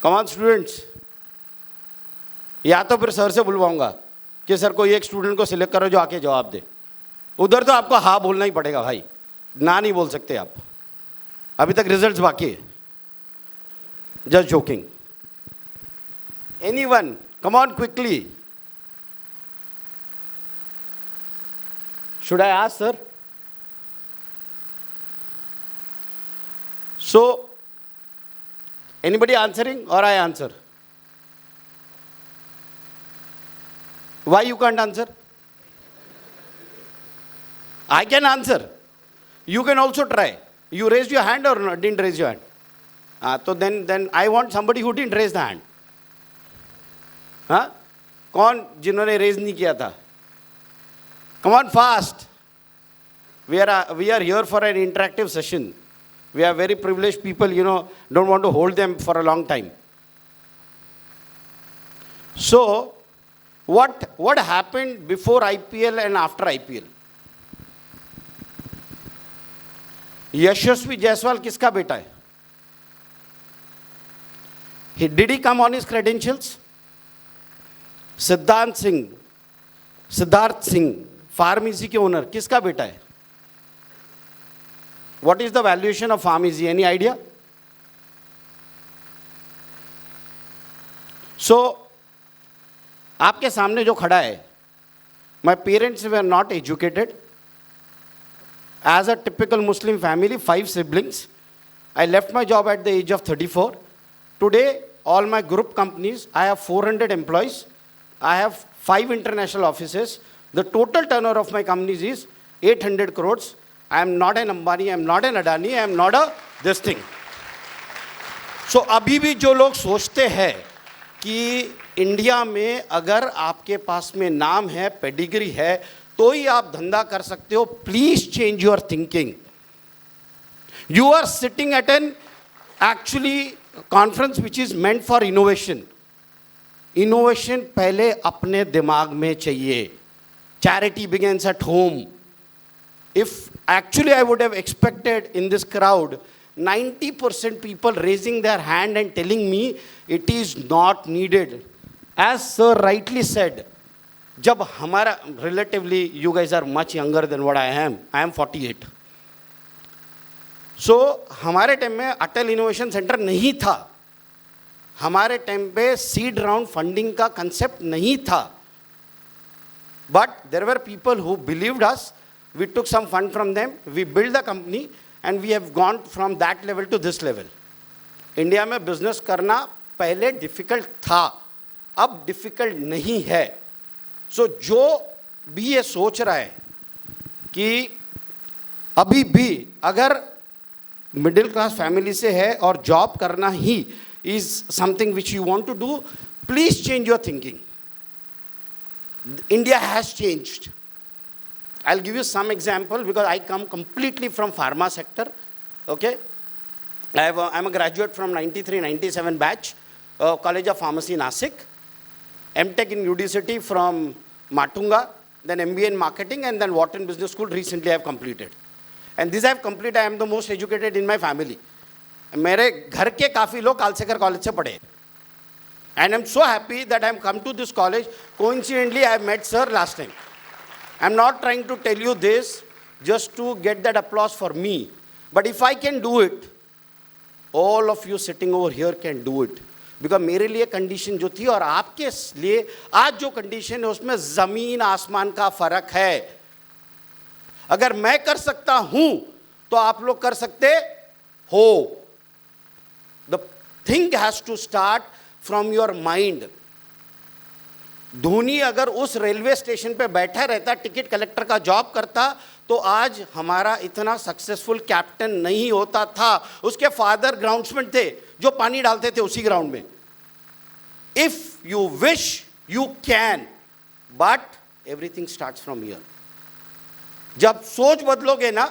Come on students. या तो फिर सर से बुलवाऊंगा कि सर कोई एक स्टूडेंट को सिलेक्ट करो जो आके जवाब दे. उधर तो आपको हाँ बोलना ही पड़ेगा भाई, ना नहीं बोल सकते आप. अभी तक रिजल्ट्स बाकी है. Just joking. Anyone? Come on quickly. Should I ask, sir? So, anybody answering or I answer? Why you can't answer? I can answer. You can also try. You raised your hand or not? Didn't raise your hand? So then I want somebody who didn't raise the hand. हाँ? कौन जिन्होंने raise नहीं किया था? Come on fast. We are here for an interactive session. We are very privileged people, don't want to hold them for a long time. So, what happened before IPL and after IPL? यशस्वी जायसवाल किसका बेटा है? Did he come on his credentials? Siddharth Singh pharmacy के owner किसका बेटा है? What is the valuation of pharmacy? Any idea? So, आपके सामने जो खड़ा है, my parents were not educated. As a typical Muslim family, 5 siblings, I left my job at the age of 34. Today, all my group companies, I have 400 employees. I have 5 international offices. The total turnover of my companies is 800 crores. I am not an Ambani, I am not an Adani, I am not a this thing. So, अभी भी जो लोग सोचते हैं कि India में अगर आपके पास में नाम है, पेडिग्री है, तो ही आप धंधा कर सकते हो, please change your thinking. You are sitting at an actually conference which is meant for innovation. Innovation पहले अपने दिमाग में चाहिए. Charity begins at home. If actually I would have expected in this crowd 90% people raising their hand and telling me it is not needed. As sir rightly said, जब हमारा relatively you guys are much younger than what I am 48. So हमारे time में अटल innovation centre नहीं था. हमारे time पे seed round funding का concept नहीं था. But there were people who believed us. We took some fund from them, we built the company, and we have gone from that level to this level. India में business करना पहले difficult था, अब difficult नहीं है. सो जो भी ये सोच रहा है कि अभी भी अगर मिडिल क्लास फैमिली से है और जॉब करना ही is something which you want to do, please change your thinking. India has changed. I'll give you some example because I come completely from pharma sector. Okay, I'm a graduate from 93-97 batch, College of Pharmacy Nasik, MTech in UD City from Matunga, then MBA in Marketing, and then Wharton Business School recently I have completed. And this I have completed, I am the most educated in my family. मेरे घर के काफ़ी लोग Kalsekar college से पढ़े. And I'm so happy that I am come to this college. Coincidentally, I have met sir last time. I'm not trying to tell you this just to get that applause for me. But if I can do it, all of you sitting over here can do it. Because मेरे लिए condition जो थी और आपके लिए आज जो condition है उसमें ज़मीन आसमान का फ़र्क है. अगर मैं कर सकता हूँ तो आप लोग कर सकते हो. The thing has to start from your mind. Dhoni अगर उस रेलवे स्टेशन पे बैठा रहता, टिकट कलेक्टर का जॉब करता, तो आज हमारा इतना सक्सेसफुल कैप्टन नहीं होता था। उसके फादर ग्राउंड्समैन थे जो पानी डालते थे उसी ग्राउंड में। If you wish you can, but everything starts from here. जब सोच बदलोगे ना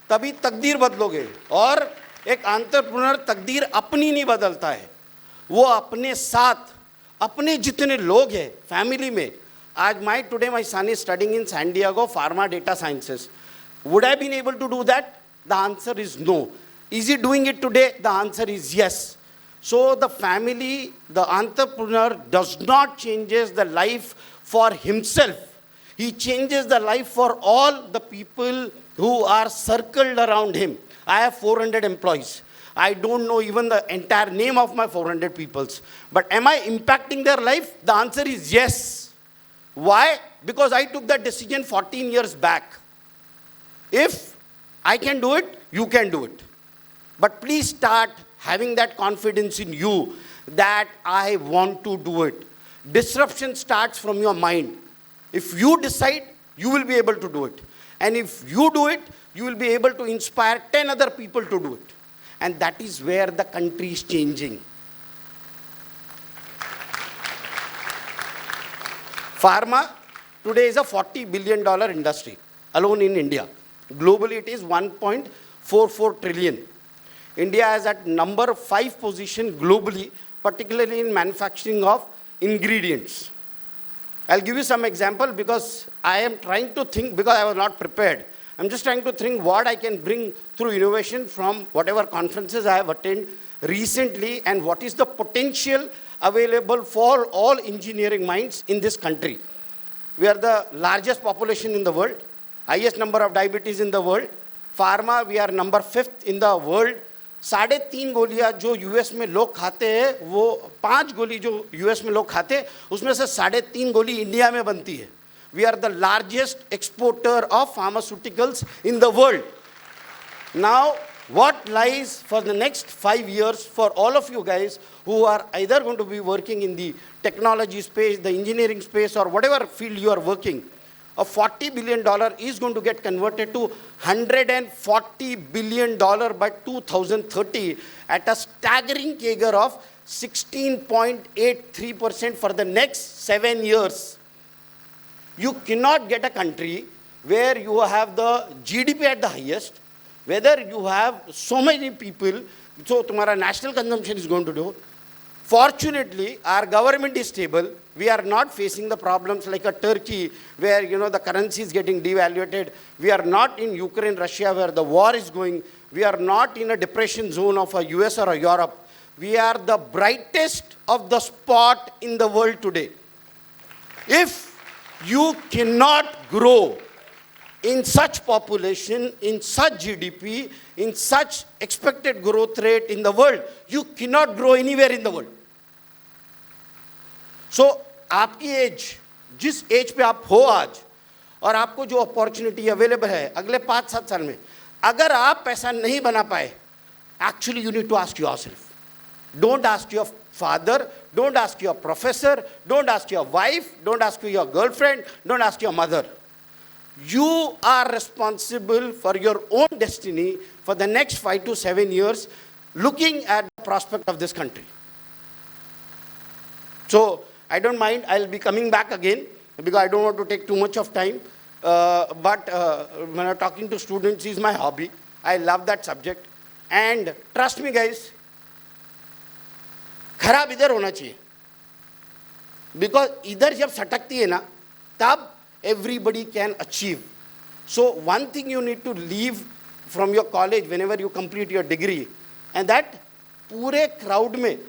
तभी तकदीर बदलोगे। और एक एंटरप्रेन्योर तकदीर अपनी नहीं बदलता है, वो अपने साथ अपने जितने लोग हैं फैमिली में। आज today my son is studying in San Diego pharma data sciences. Would I been able to do that? The answer is no. Is he doing it today? The answer is yes. So the family, the entrepreneur does not changes the life for himself. He changes the life for all the people who are circled around him. I have 400 employees. I don't know even the entire name of my 400 peoples. But am I impacting their life? The answer is yes. Why? Because I took that decision 14 years back. If I can do it, you can do it. But please start having that confidence in you that I want to do it. Disruption starts from your mind. If you decide, you will be able to do it. And if you do it, you will be able to inspire 10 other people to do it. And that is where the country is changing. Pharma today is a $40 billion industry, alone in India. Globally, it is 1.44 trillion. India is at number 5 position globally, particularly in manufacturing of ingredients. I'll give you some example because I am trying to think, because I was not prepared. I'm just trying to think what I can bring through innovation from whatever conferences I have attended recently and what is the potential available for all engineering minds in this country. We are the largest population in the world, highest number of diabetes in the world. Pharma, we are number 5th in the world. 3.5 गोलियां जो US में लोग खाते हैं, वो 5 गोली जो US में लोग खाते हैं, उसमें से 3.5 गोली इंडिया में बनती है. We are the largest exporter of pharmaceuticals in the world. Now, what lies for the next 5 years for all of you guys who are either going to be working in the technology space, the engineering space, or whatever field you are working, a $40 billion is going to get converted to $140 billion by 2030 at a staggering CAGR of 16.83% for the next 7 years. You cannot get a country where you have the GDP at the highest, whether you have so many people, so tomorrow national consumption is going to do. Fortunately, our government is stable. We are not facing the problems like a Turkey where, the currency is getting devaluated. We are not in Ukraine, Russia where the war is going. We are not in a depression zone of a US or a Europe. We are the brightest of the spot in the world today. If you cannot grow in such population, in such GDP, in such expected growth rate in the world, you cannot grow anywhere in the world. So, आपकी as, जिस as पे आप हो आज, और आपको जो opportunity available है अगले 5-7 साल में, अगर आप पैसा नहीं बना पाए, actually you need to ask yourself. Don't ask your father, don't ask your professor, don't ask your wife, don't ask your girlfriend, don't ask your mother. You are responsible for your own destiny for the next 5 to 7 years, looking at the prospect of this country. So, I don't mind, I'll be coming back again because I don't want to take too much of time. But when I'm talking to students is my hobby. I love that subject. And trust me guys, खराब इधर होना चाहिए. Because इधर जब सटकती है ना, तब everybody can achieve. So one thing you need to leave from your college whenever you complete your degree, and that पूरे crowd में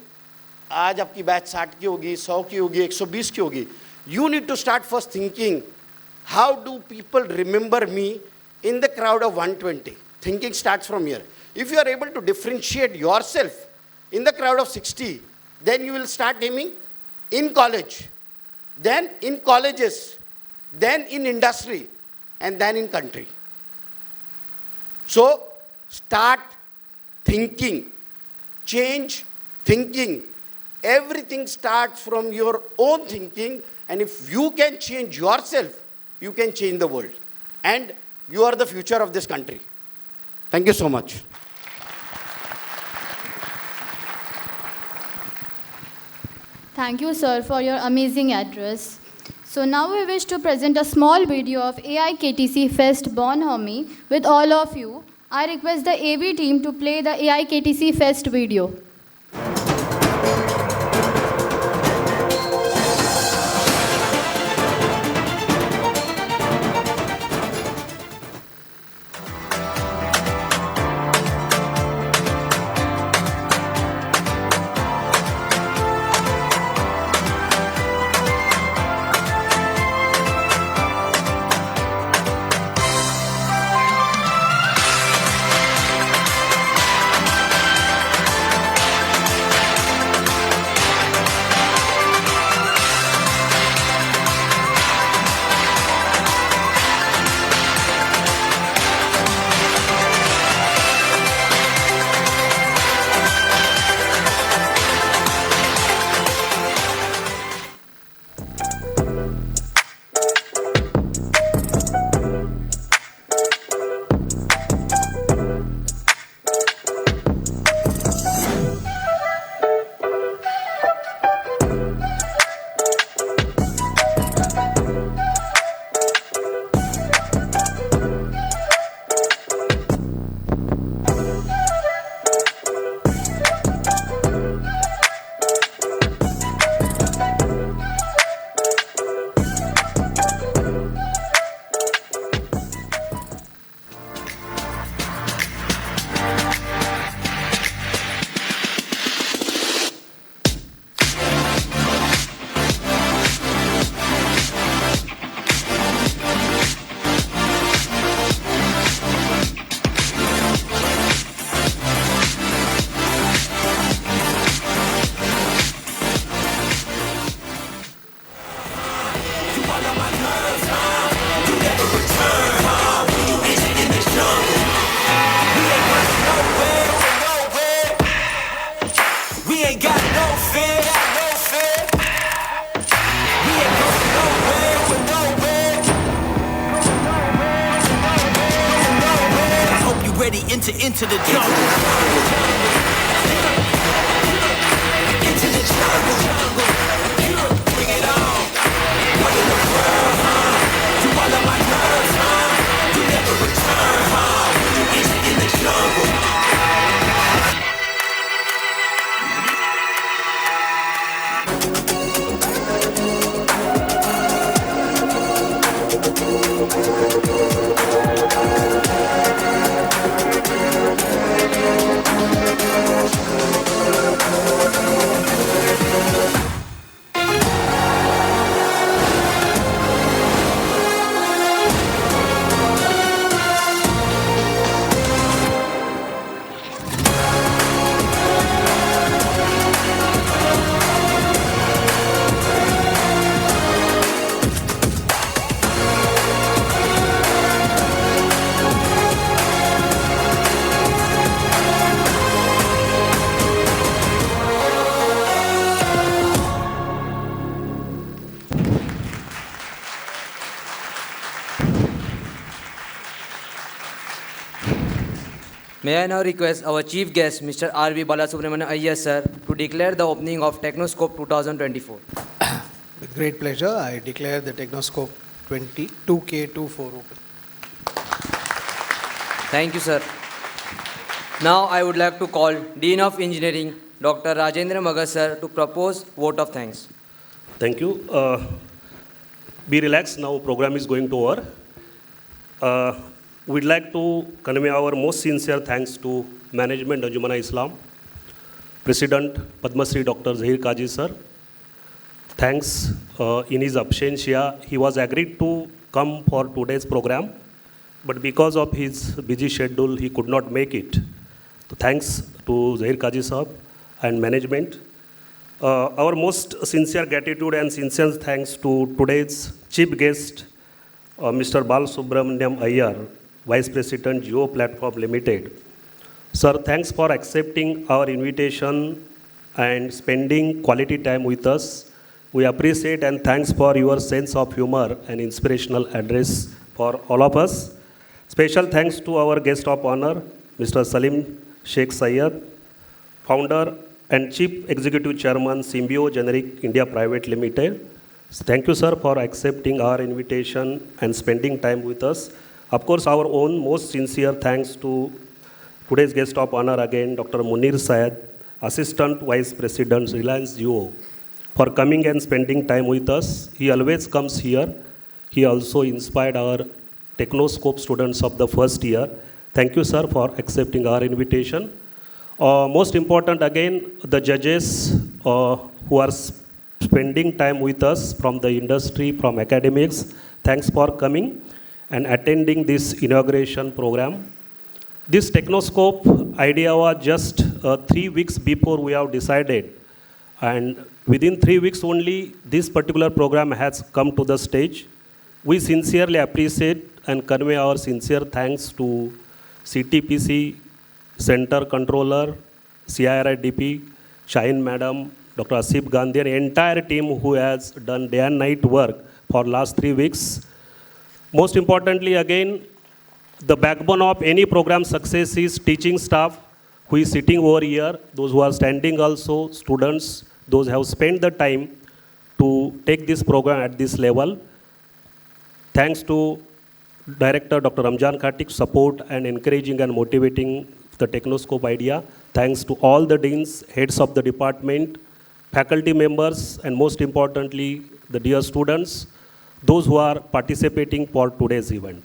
आज आपकी बैच 60 की होगी, 100 की होगी, 120 की होगी. You need to start first thinking, how do people remember me in the crowd of 120? Thinking starts from here. If you are able to differentiate yourself in the crowd of 60, then you will start aiming in college, then in colleges, then in industry, and then in country. So, start thinking, change thinking. Everything starts from your own thinking, and if you can change yourself, you can change the world. And You are the future of this country. Thank you so much. Thank you, sir, for your amazing address. So now we wish to present a small video of AIKTC Fest Bonhomie with all of you. I request the AV team to play the AIKTC Fest video. Into the jungle. Into the jungle. Bring it on. What in the world, huh? You all of my nerves, huh? You never return, huh? Into in the jungle. May I now request our chief guest, Mr. R.V. Balasubramanian Iyer, sir, to declare the opening of TechnoScope 2024. With great pleasure, I declare the TechnoScope 2k24 open. Thank you, sir. Now I would like to call Dean of Engineering, Dr. Rajendra Magar, sir, to propose vote of thanks. Thank you. Be relaxed. Now program is going to over. We'd like to convey our most sincere thanks to management Anjuman-I-Islam, President Padma Shri Dr. Zahir Kaji sir. Thanks in his absentia. He was agreed to come for today's program, but because of his busy schedule, he could not make it. So thanks to Zahir Kaji sir and management. Our most sincere gratitude and sincere thanks to today's chief guest, Mr. Balasubramanian Iyer, Vice President, Geo Platform Limited. Sir, thanks for accepting our invitation and spending quality time with us. We appreciate and thanks for your sense of humor and inspirational address for all of us. Special thanks to our guest of honor, Mr. Salim Sheikh Syed, founder and Chief Executive Chairman, Symbio Generic India Private Limited. Thank you, sir, for accepting our invitation and spending time with us. Of course, our own most sincere thanks to today's guest of honor again, Dr. Munir Syed, Assistant Vice President, Reliance Jio, for coming and spending time with us. He always comes here. He also inspired our TechnoScope students of the first year. Thank you, sir, for accepting our invitation. Most important, again, the judges who are spending time with us from the industry, from academics. Thanks for coming and attending this inauguration program. This TechnoScope idea was just 3 weeks before we have decided. And within 3 weeks only, this particular program has come to the stage. We sincerely appreciate and convey our sincere thanks to CTPC, Center Controller, CIRIDP, Shaheen Madam, Dr. Asif Gandhi, and entire team who has done day and night work for last 3 weeks. Most importantly, again, the backbone of any program success is teaching staff who is sitting over here, those who are standing also, students, those who have spent the time to take this program at this level. Thanks to Director Dr. Ramjan Khatik's support and encouraging and motivating the TechnoScope idea. Thanks to all the deans, heads of the department, faculty members, and most importantly, the dear students, those who are participating for today's event.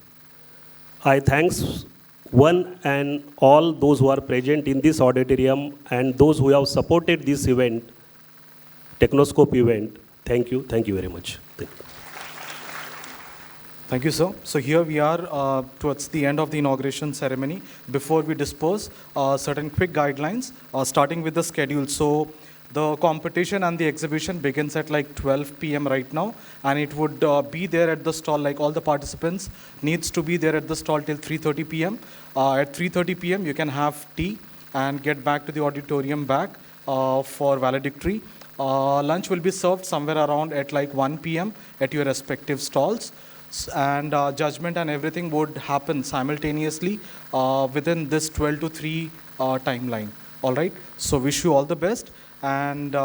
I thanks one and all those who are present in this auditorium and those who have supported this event, TechnoScope event. Thank you very much. Thank you. Thank you, sir. So here we are towards the end of the inauguration ceremony. Before we disperse, certain quick guidelines, starting with the schedule. So the competition and the exhibition begins at like 12 p.m. right now, and it would be there at the stall, like all the participants needs to be there at the stall till 3:30 p.m. At 3:30 p.m. you can have tea and get back to the auditorium back for valedictory. Lunch will be served somewhere around at like 1 p.m. at your respective stalls. And judgment and everything would happen simultaneously within this 12 to 3 timeline. All right, so wish you all the best. And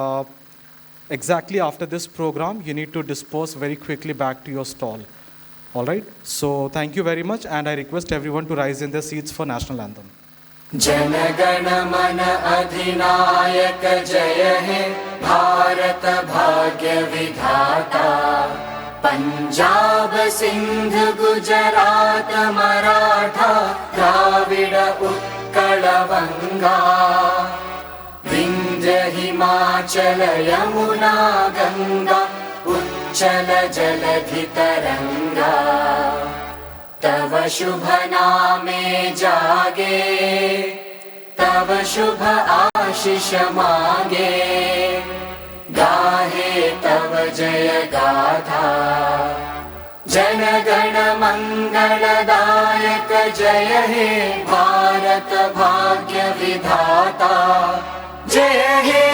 exactly after this program, you need to disperse very quickly back to your stall. All right, so thank you very much, and I request everyone to rise in their seats for national anthem. जनगण मन अधिनायक जय हे भारत भाग्य विधाता पंजाब सिंध गुजरात मराठा द्राविड उत्कल बंगा विंध्य हिमाचल यमुना गंगा उच्चल जलधि तरंगा तव शुभ नामे जागे तव शुभ आशीष मांगे गाहे तव जय गाथा जन गण मंगलदायक जय हे भारत भाग्य विधाता जय हे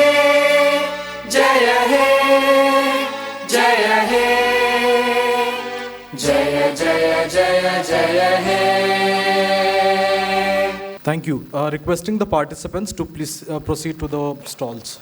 जय हे जय हे जय जय जय जय हे. Thank you. Requesting the participants to please proceed to the stalls.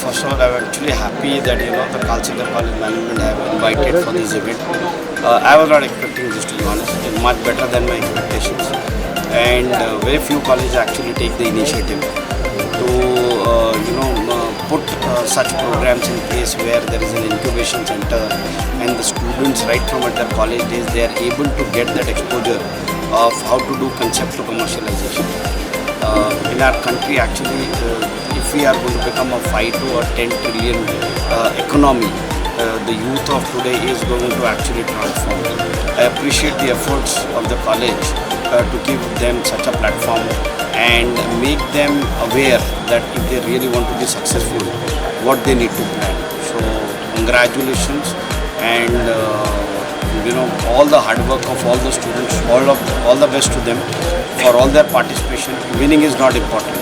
First of all, I'm actually happy that the Kalsekar College management have invited for this event. I was not expecting this, to be honest. It's much better than my expectations, and very few colleges actually take the initiative to put such programs in place where there is an incubation center, and the students right from at their college days they are able to get that exposure of how to do concept to commercialization. In our country, actually, if we are going to become a 5 to a 10 trillion economy, the youth of today is going to actually transform. I appreciate the efforts of the college to give them such a platform and make them aware that if they really want to be successful, what they need to plan. So, congratulations, and all the hard work of all the students, all the best to them for all their participation. Winning is not important.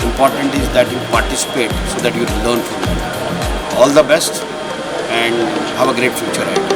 Important is that you participate so that you learn from them. All the best and have a great future ahead.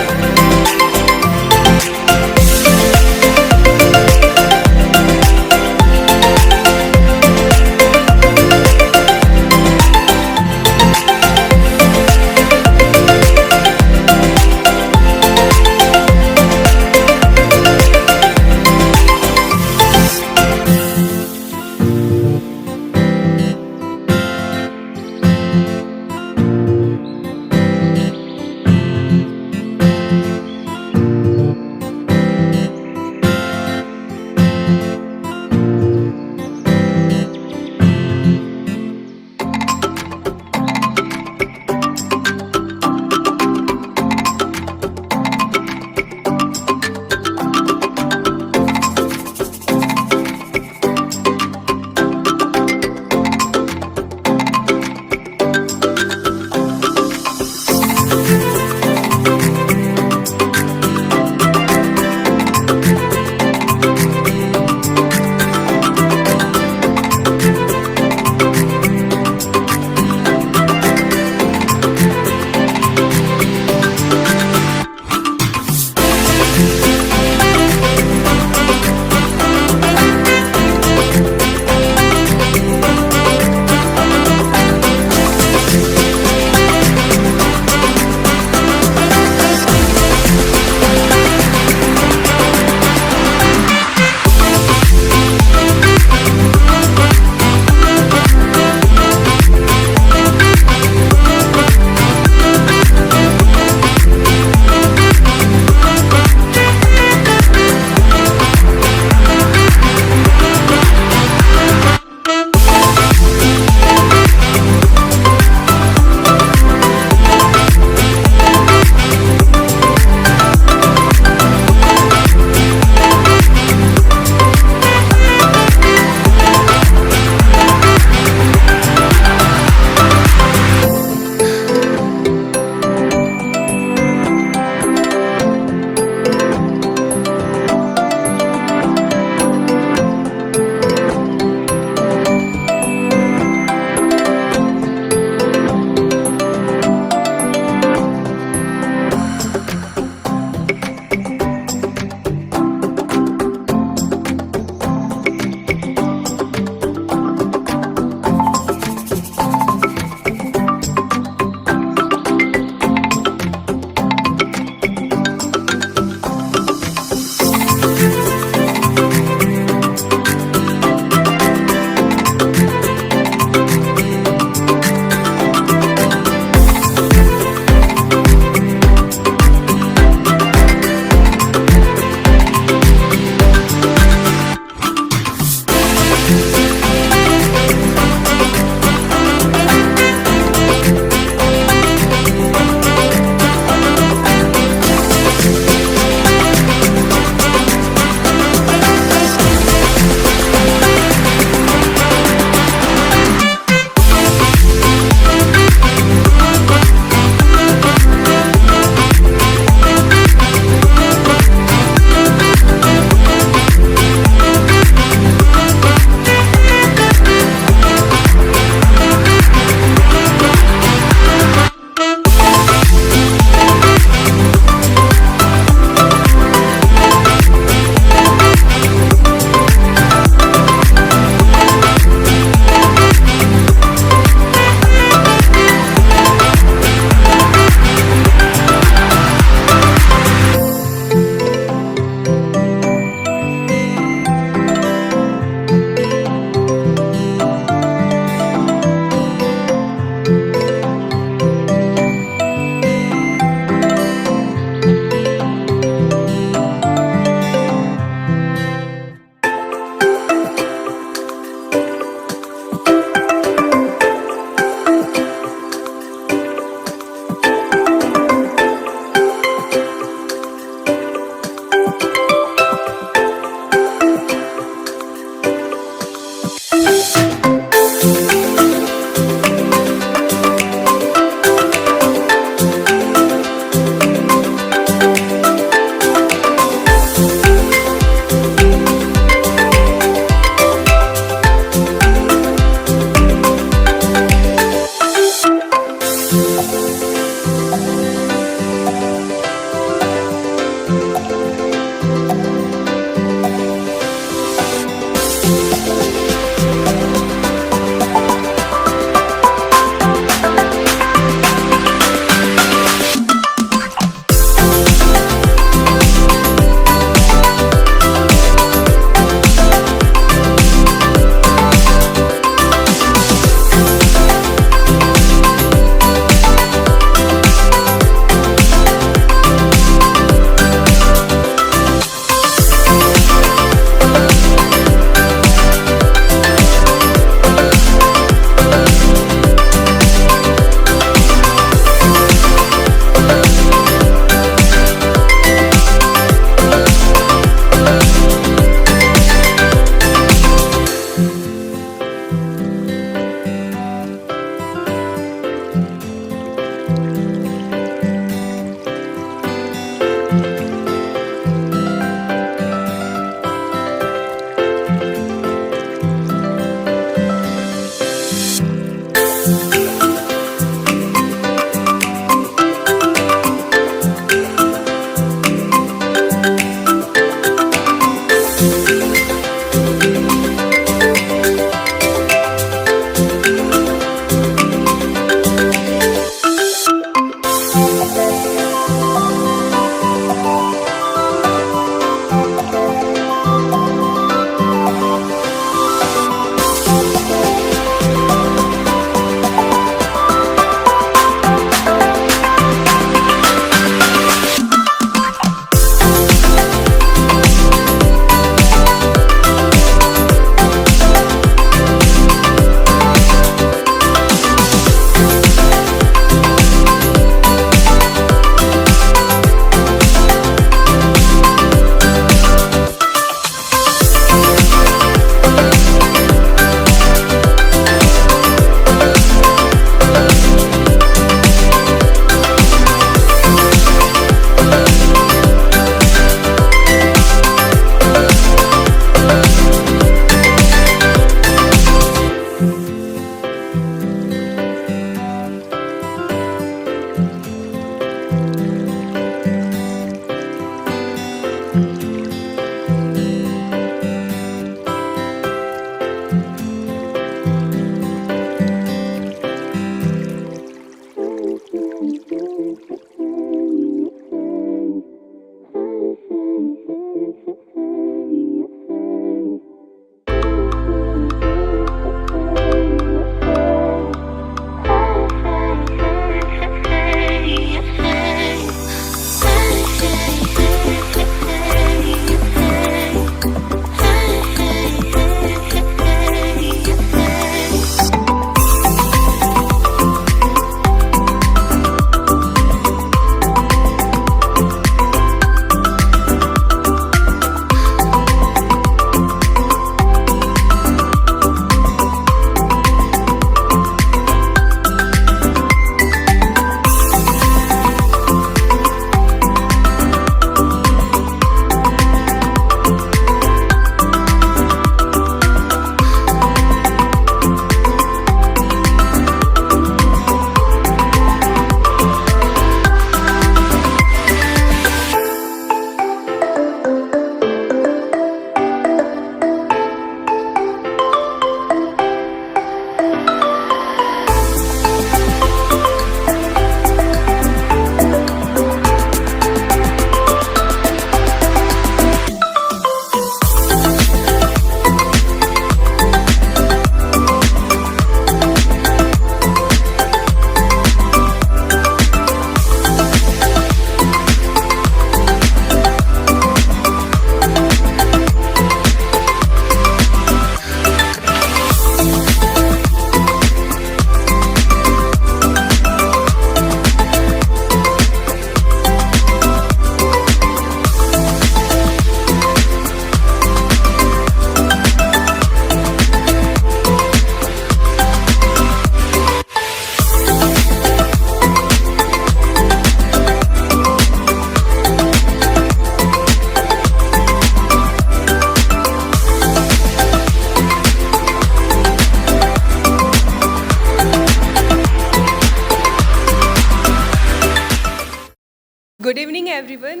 Good evening, everyone.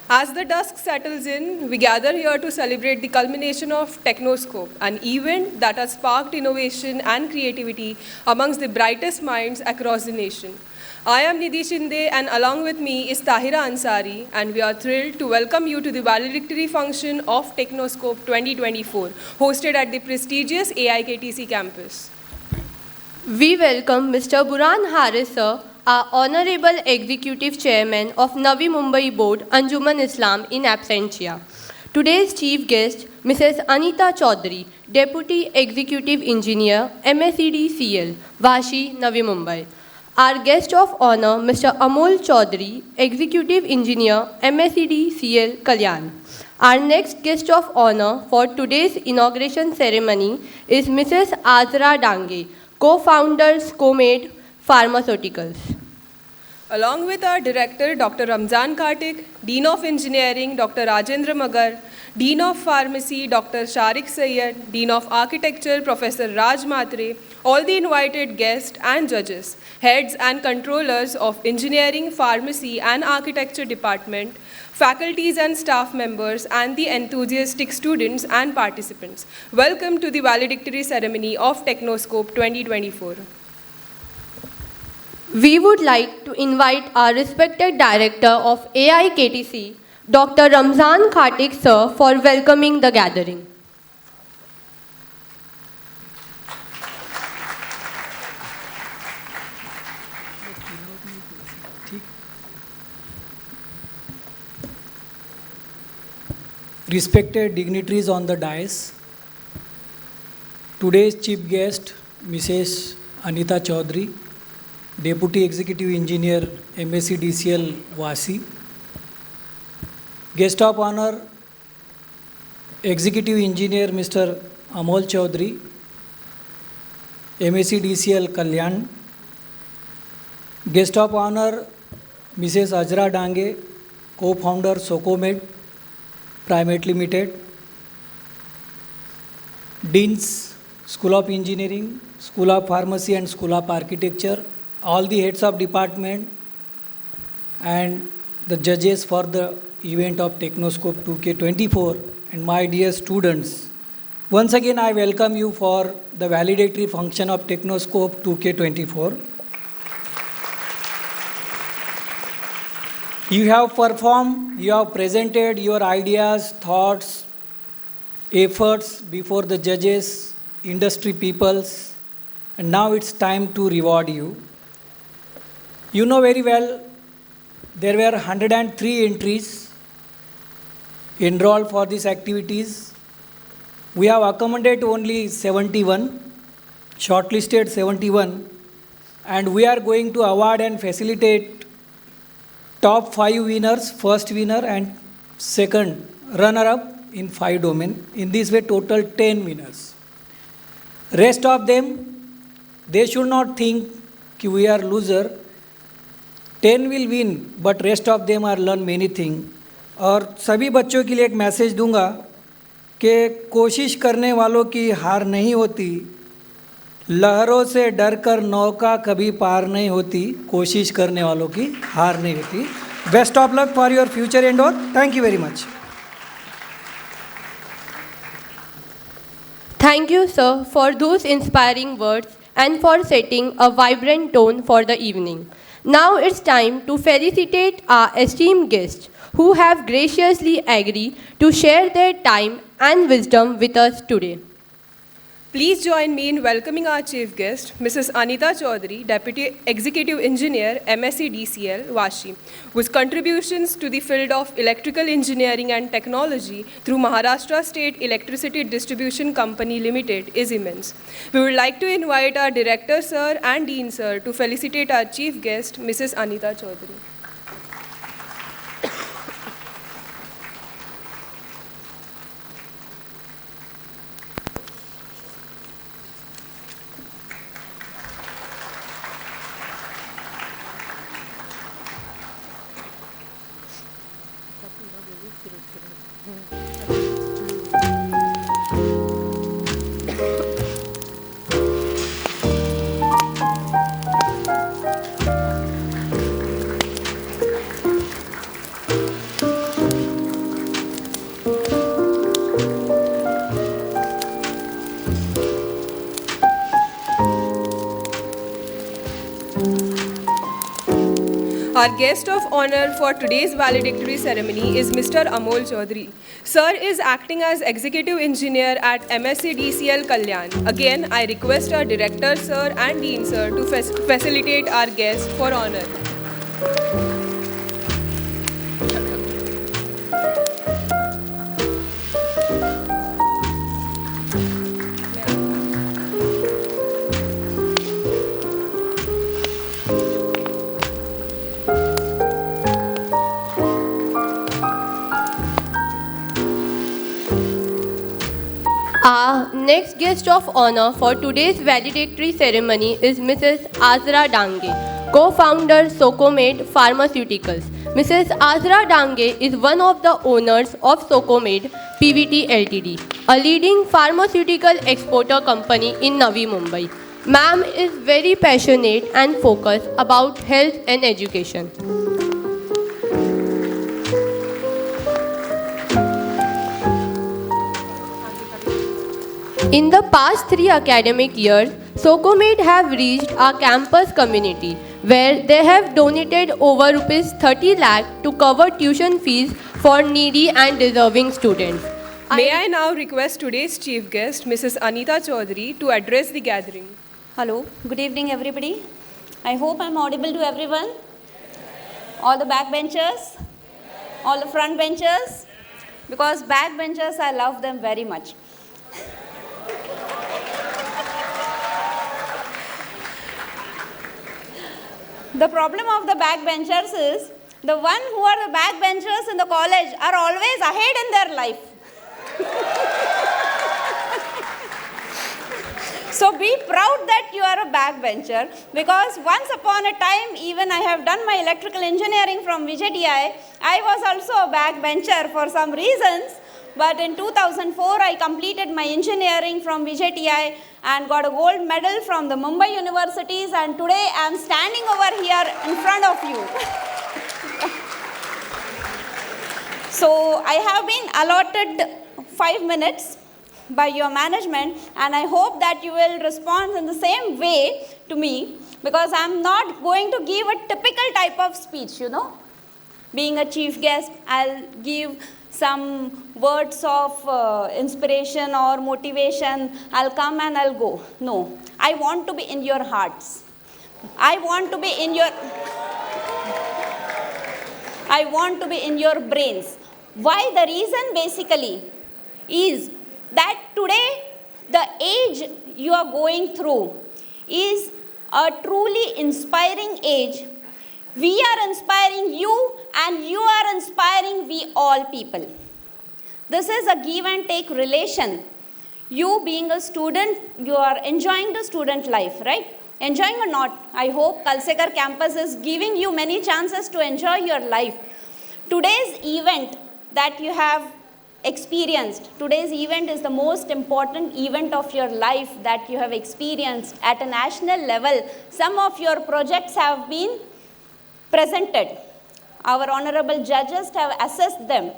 As the dusk settles in, we gather here to celebrate the culmination of TechnoScope, an event that has sparked innovation and creativity amongst the brightest minds across the nation. I am Nidhi Shinde, and along with me is Tahira Ansari, and we are thrilled to welcome you to the Valedictory function of TechnoScope 2024, hosted at the prestigious AIKTC campus. We welcome Mr. Burhan Haris sir, our Honorable Executive Chairman of Navi Mumbai Board, Anjuman-I-Islam in absentia. Today's chief guest, Mrs. Anita Chaudhary, Deputy Executive Engineer, MSEDCL, Vashi, Navi Mumbai. Our guest of honor, Mr. Amol Chaudhary, Executive Engineer, MSEDCL, Kalyan. Our next guest of honor for today's inauguration ceremony is Mrs. Azra Dange, co-founder, SCOMED Pharmaceuticals. Along with our director, Dr. Ramzan Khatik, Dean of Engineering, Dr. Rajendra Magar, Dean of Pharmacy, Dr. Sharik Sayyed, Dean of Architecture, Professor Raj Matre, all the invited guests and judges, heads and controllers of Engineering, Pharmacy and Architecture Department, faculties and staff members, and the enthusiastic students and participants. Welcome to the valedictory ceremony of TechnoScope 2024. We would like to invite our respected Director of AIKTC, Dr. Ramzan Khatik sir, for welcoming the gathering. Respected dignitaries on the dais, today's chief guest, Mrs. Anita Chaudhary, Deputy Executive Engineer, MSEDCL, Vasi. Guest of honor, Executive Engineer, Mr. Amol Chaudhary, MSEDCL, Kalyan. Guest of honor, Mrs. Azra Dange, co-founder, SOCOMED Private Limited. Deans, School of Engineering, School of Pharmacy and School of Architecture, all the heads of department and the judges for the event of TechnoScope 2k24, and my dear students, once again I welcome you for the valedictory function of TechnoScope 2k24. You have performed, you have presented your ideas, thoughts, efforts before the judges, industry peoples, and now it's time to reward you. You know very well, there were 103 entries enrolled for these activities. We have accommodated only 71, shortlisted 71, and we are going to award and facilitate top 5 winners, first winner and second runner-up in 5 domains. In this way, total 10 winners. Rest of them, they should not think that we are loser. 10 will win, but rest of them are learn many things. और सभी बच्चों के लिए एक message दूंगा कि कोशिश करने वालों की हार नहीं होती, लहरों से डरकर नौका कभी पार नहीं होती, कोशिश करने वालों की हार नहीं होती. Best of luck for your future and all. Thank you very much. Thank you, sir, for those inspiring words and for setting a vibrant tone for the evening. Now it's time to felicitate our esteemed guests who have graciously agreed to share their time and wisdom with us today. Please join me in welcoming our chief guest, Mrs. Anita Chaudhary, Deputy Executive Engineer, MSEDCL, Vashi, whose contributions to the field of electrical engineering and technology through Maharashtra State Electricity Distribution Company Limited is immense. We would like to invite our Director Sir and Dean Sir to felicitate our chief guest, Mrs. Anita Chaudhary. Our guest of honor for today's valedictory ceremony is Mr. Amol Chaudhary. Sir is acting as Executive Engineer at MSc DCL Kalyan. Again, I request our Director Sir and Dean Sir to facilitate our guest for honor. Our next guest of honor for today's valedictory ceremony is Mrs. Azra Dange, co-founder Socomed Pharmaceuticals. Mrs. Azra Dange is one of the owners of Socomed PVT Ltd, a leading pharmaceutical exporter company in Navi Mumbai. Ma'am is very passionate and focused about health and education. In the past 3 academic years, Socomed have reached our campus community where they have donated over Rs 30 lakh to cover tuition fees for needy and deserving students. May I now request today's chief guest, Mrs. Anita Chaudhary, to address the gathering. Hello, good evening everybody. I hope I'm audible to everyone. All the backbenchers, all the front benchers, because backbenchers, I love them very much. The problem of the backbenchers is the one who are the backbenchers in the college are always ahead in their life. So be proud that you are a backbencher, because once upon a time, even I have done my electrical engineering from VJTI, I was also a backbencher for some reasons. But in 2004, I completed my engineering from VJTI and got a gold medal from the Mumbai universities, and today I am standing over here in front of you. So I have been allotted 5 minutes by your management, and I hope that you will respond in the same way to me, because I am not going to give a typical type of speech, you know. Being a chief guest, I'll give some words of inspiration or motivation. I'll come and I'll go. No, I want to be in your hearts. I want to be in your brains. Why? The reason basically is that today the age you are going through is a truly inspiring age. We are inspiring you, and you are inspiring we all people. This is a give and take relation. You being a student, you are enjoying the student life, right? Enjoying or not, I hope Kalsekar campus is giving you many chances to enjoy your life. Today's event that you have experienced, today's event is the most important event of your life that you have experienced at a national level. Some of your projects have been presented. Our honorable judges have assessed them.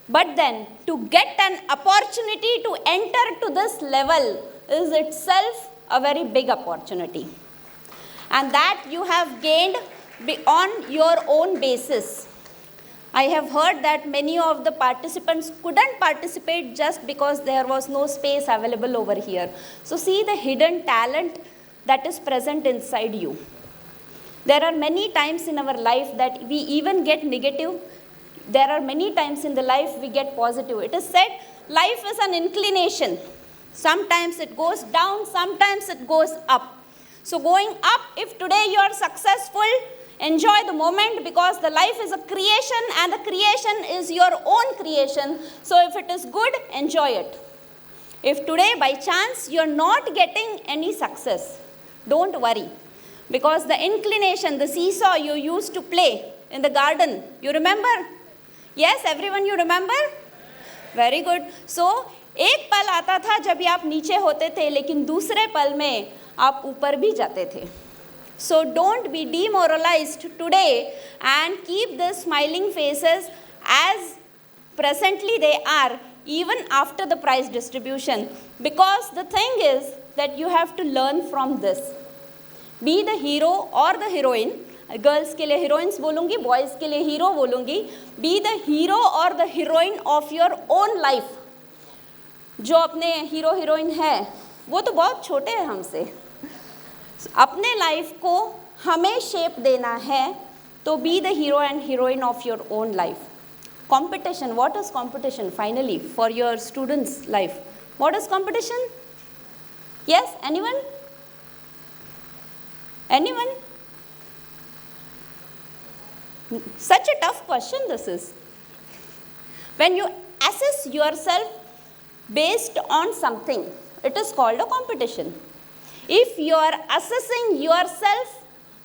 But then to get an opportunity to enter to this level is itself a very big opportunity. And that you have gained on your own basis. I have heard that many of the participants couldn't participate just because there was no space available over here. So see the hidden talent that is present inside you. There are many times in our life that we even get negative. There are many times in the life we get positive. It is said life is an inclination. Sometimes it goes down, sometimes it goes up. So going up, if today you are successful, enjoy the moment, because the life is a creation and the creation is your own creation. So if it is good, enjoy it. If today by chance you are not getting any success, don't worry. Because the inclination, the seesaw you used to play in the garden, you remember? Yes, everyone, you remember? Very good. So, एक पल आता था जब आप नीचे होते थे, लेकिन दूसरे पल में आप ऊपर भी जाते थे. So don't be demoralized today and keep the smiling faces as presently they are, even after the prize distribution. Because the thing is that you have to learn from this. Be the hero or the heroine. Girls के लिए heroines बोलूँगी, boys के लिए hero बोलूँगी. Be the hero और the heroine of your own life. जो अपने hero heroine है वो तो बहुत छोटे हैं हमसे. अपने लाइफ को हमें शेप देना है, तो be the hero and heroine of your own life. Competition, what is competition finally for your students' life? What is competition? Yes, anyone? Anyone? Such a tough question this is. When you assess yourself based on something, it is called a competition. If you are assessing yourself,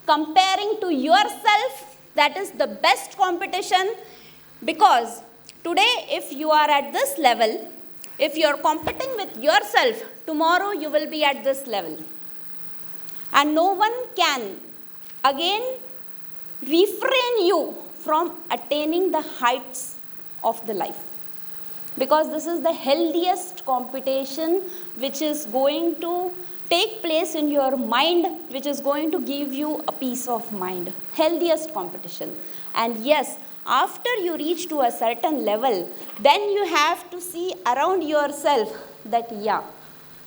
comparing to yourself, that is the best competition. Because today, if you are at this level, if you are competing with yourself, tomorrow you will be at this level. And no one can again refrain you from attaining the heights of the life. Because this is the healthiest competition which is going to take place in your mind, which is going to give you a peace of mind. Healthiest competition. And yes, after you reach to a certain level, then you have to see around yourself that, yeah,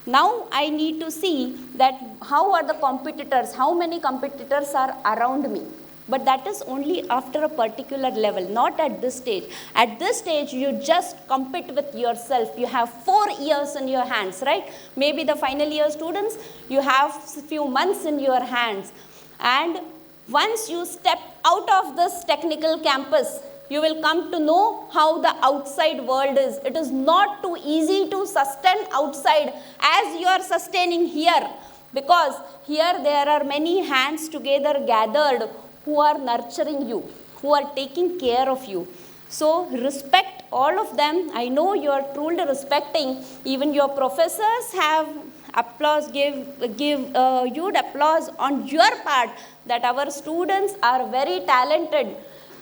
now I need to see that how are the competitors, how many competitors are around me. But that is only after a particular level, not at this stage. At this stage, you just compete with yourself. You have 4 years in your hands, right? Maybe the final year students, you have few months in your hands. And once you step out of this technical campus, you will come to know how the outside world is. It is not too easy to sustain outside as you are sustaining here, because here there are many hands together gathered who are nurturing you, who are taking care of you. So respect all of them. I know you are truly respecting. Even your professors have applause, give huge applause on your part that our students are very talented.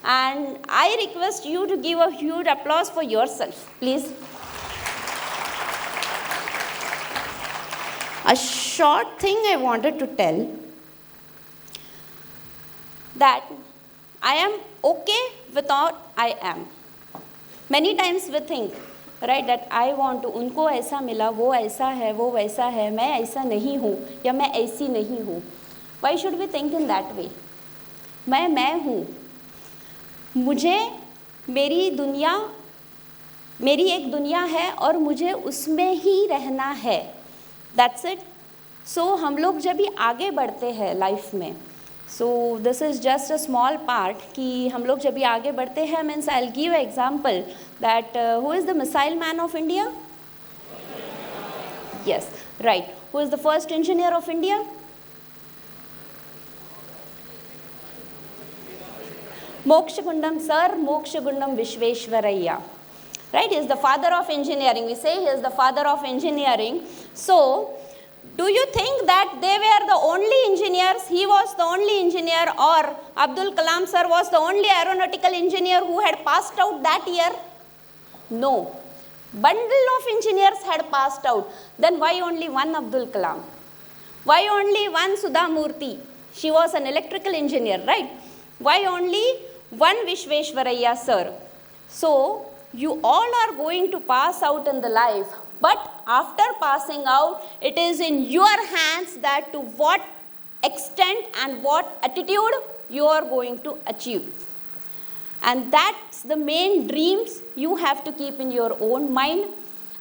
And I request you to give a huge applause for yourself, please. A short thing I wanted to tell, that I am okay without I am. Many times we think, right, that I want to, उनको ऐसा मिला, वो ऐसा है, वो वैसा है, मैं ऐसा नहीं हूँ या मैं ऐसी नहीं हूँ. Why should we think in that way? मैं हूँ. मुझे मेरी दुनिया, मेरी एक दुनिया है और मुझे उसमें ही रहना है. That's it. So हम लोग जब भी आगे बढ़ते हैं लाइफ में, so this is just a small part कि हम लोग जब भी आगे बढ़ते हैं, means I'll give an example that who is the missile man of India? Yes, right. Who is the first engineer of India? Mokshagundam Sir, Mokshagundam Vishveshwaraya. Right, he is the father of engineering. We say he is the father of engineering. So, do you think that they were the only engineers? He was the only engineer, or Abdul Kalam Sir was the only aeronautical engineer who had passed out that year? No. Bundle of engineers had passed out. Then why only one Abdul Kalam? Why only one Sudha Murthy? She was an electrical engineer, right? Why only one Vishveshwaraya Sir? So, you all are going to pass out in the life. But after passing out, it is in your hands that to what extent and what attitude you are going to achieve. And that's the main dreams you have to keep in your own mind.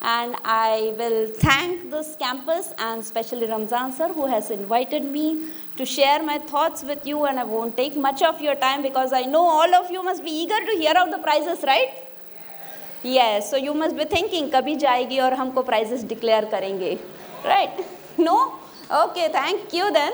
And I will thank this campus and especially Ramzan sir who has invited me to share my thoughts with you, and I won't take much of your time because I know all of you must be eager to hear out the prizes, right? Yes, so you must be thinking, कभी जाएगी और हमको prizes declare करेंगे, right? No? Okay, thank you then.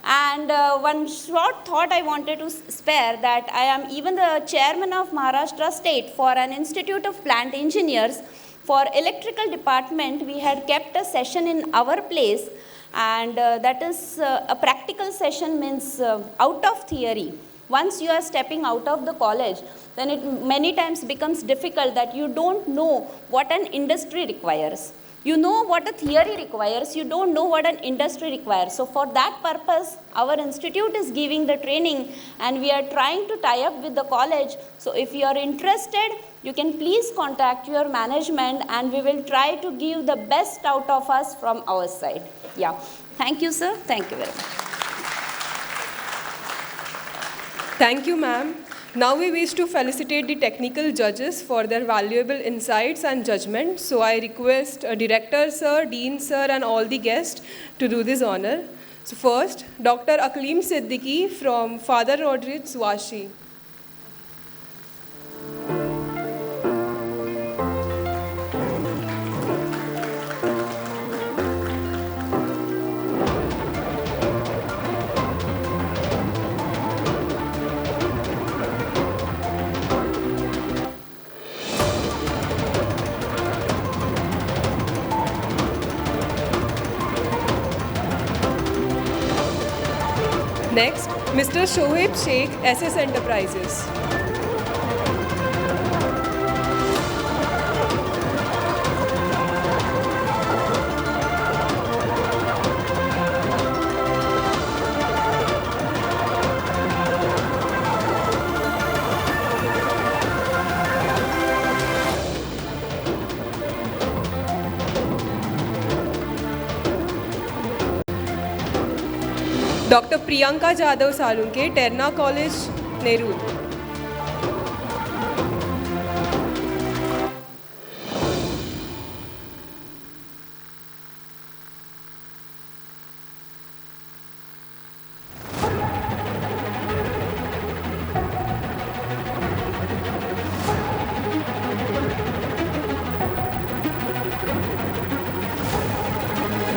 And one short thought I wanted to spare, that I am even the chairman of Maharashtra State for an Institute of Plant Engineers. For electrical department, we had kept a session in our place, and that is a practical session, means out of theory. Once you are stepping out of the college, then it many times becomes difficult that you don't know what an industry requires. You know what a theory requires, you don't know what an industry requires. So for that purpose, our institute is giving the training and we are trying to tie up with the college. So if you are interested, you can please contact your management and we will try to give the best out of us from our side. Yeah. Thank you, sir. Thank you very much. Thank you, ma'am. Now we wish to felicitate the technical judges for their valuable insights and judgment. So I request Director sir, Dean sir and all the guests to do this honor. So first, Dr. Aklim Siddiqui from Father Rodriguez, Washi. Next, Mr. Shoaib Sheikh, SS Enterprises. Dr. Priyanka Jadhav Salunke, Terna College, Nehru.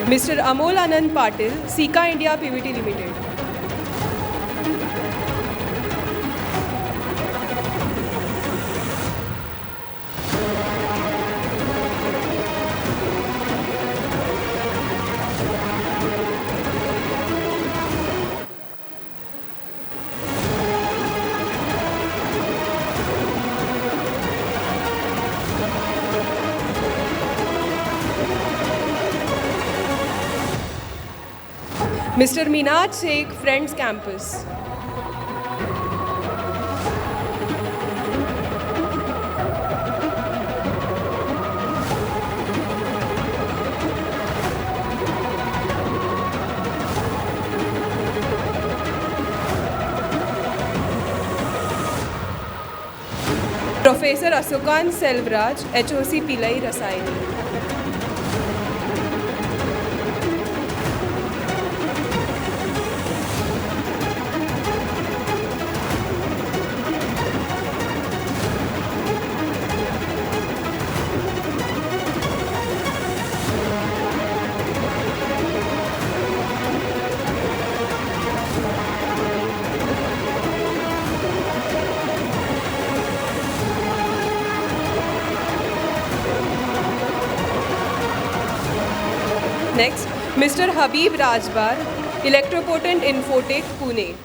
Mr. Amol Anand Patil, Sika India PVT Limited. Mr. Minaj Sheikh, Friends Campus. Professor Asukan Selvraj, HOC Pillai Rasayani. Next, Mr. Habib Rajbar, Electropotent Infotech, Pune.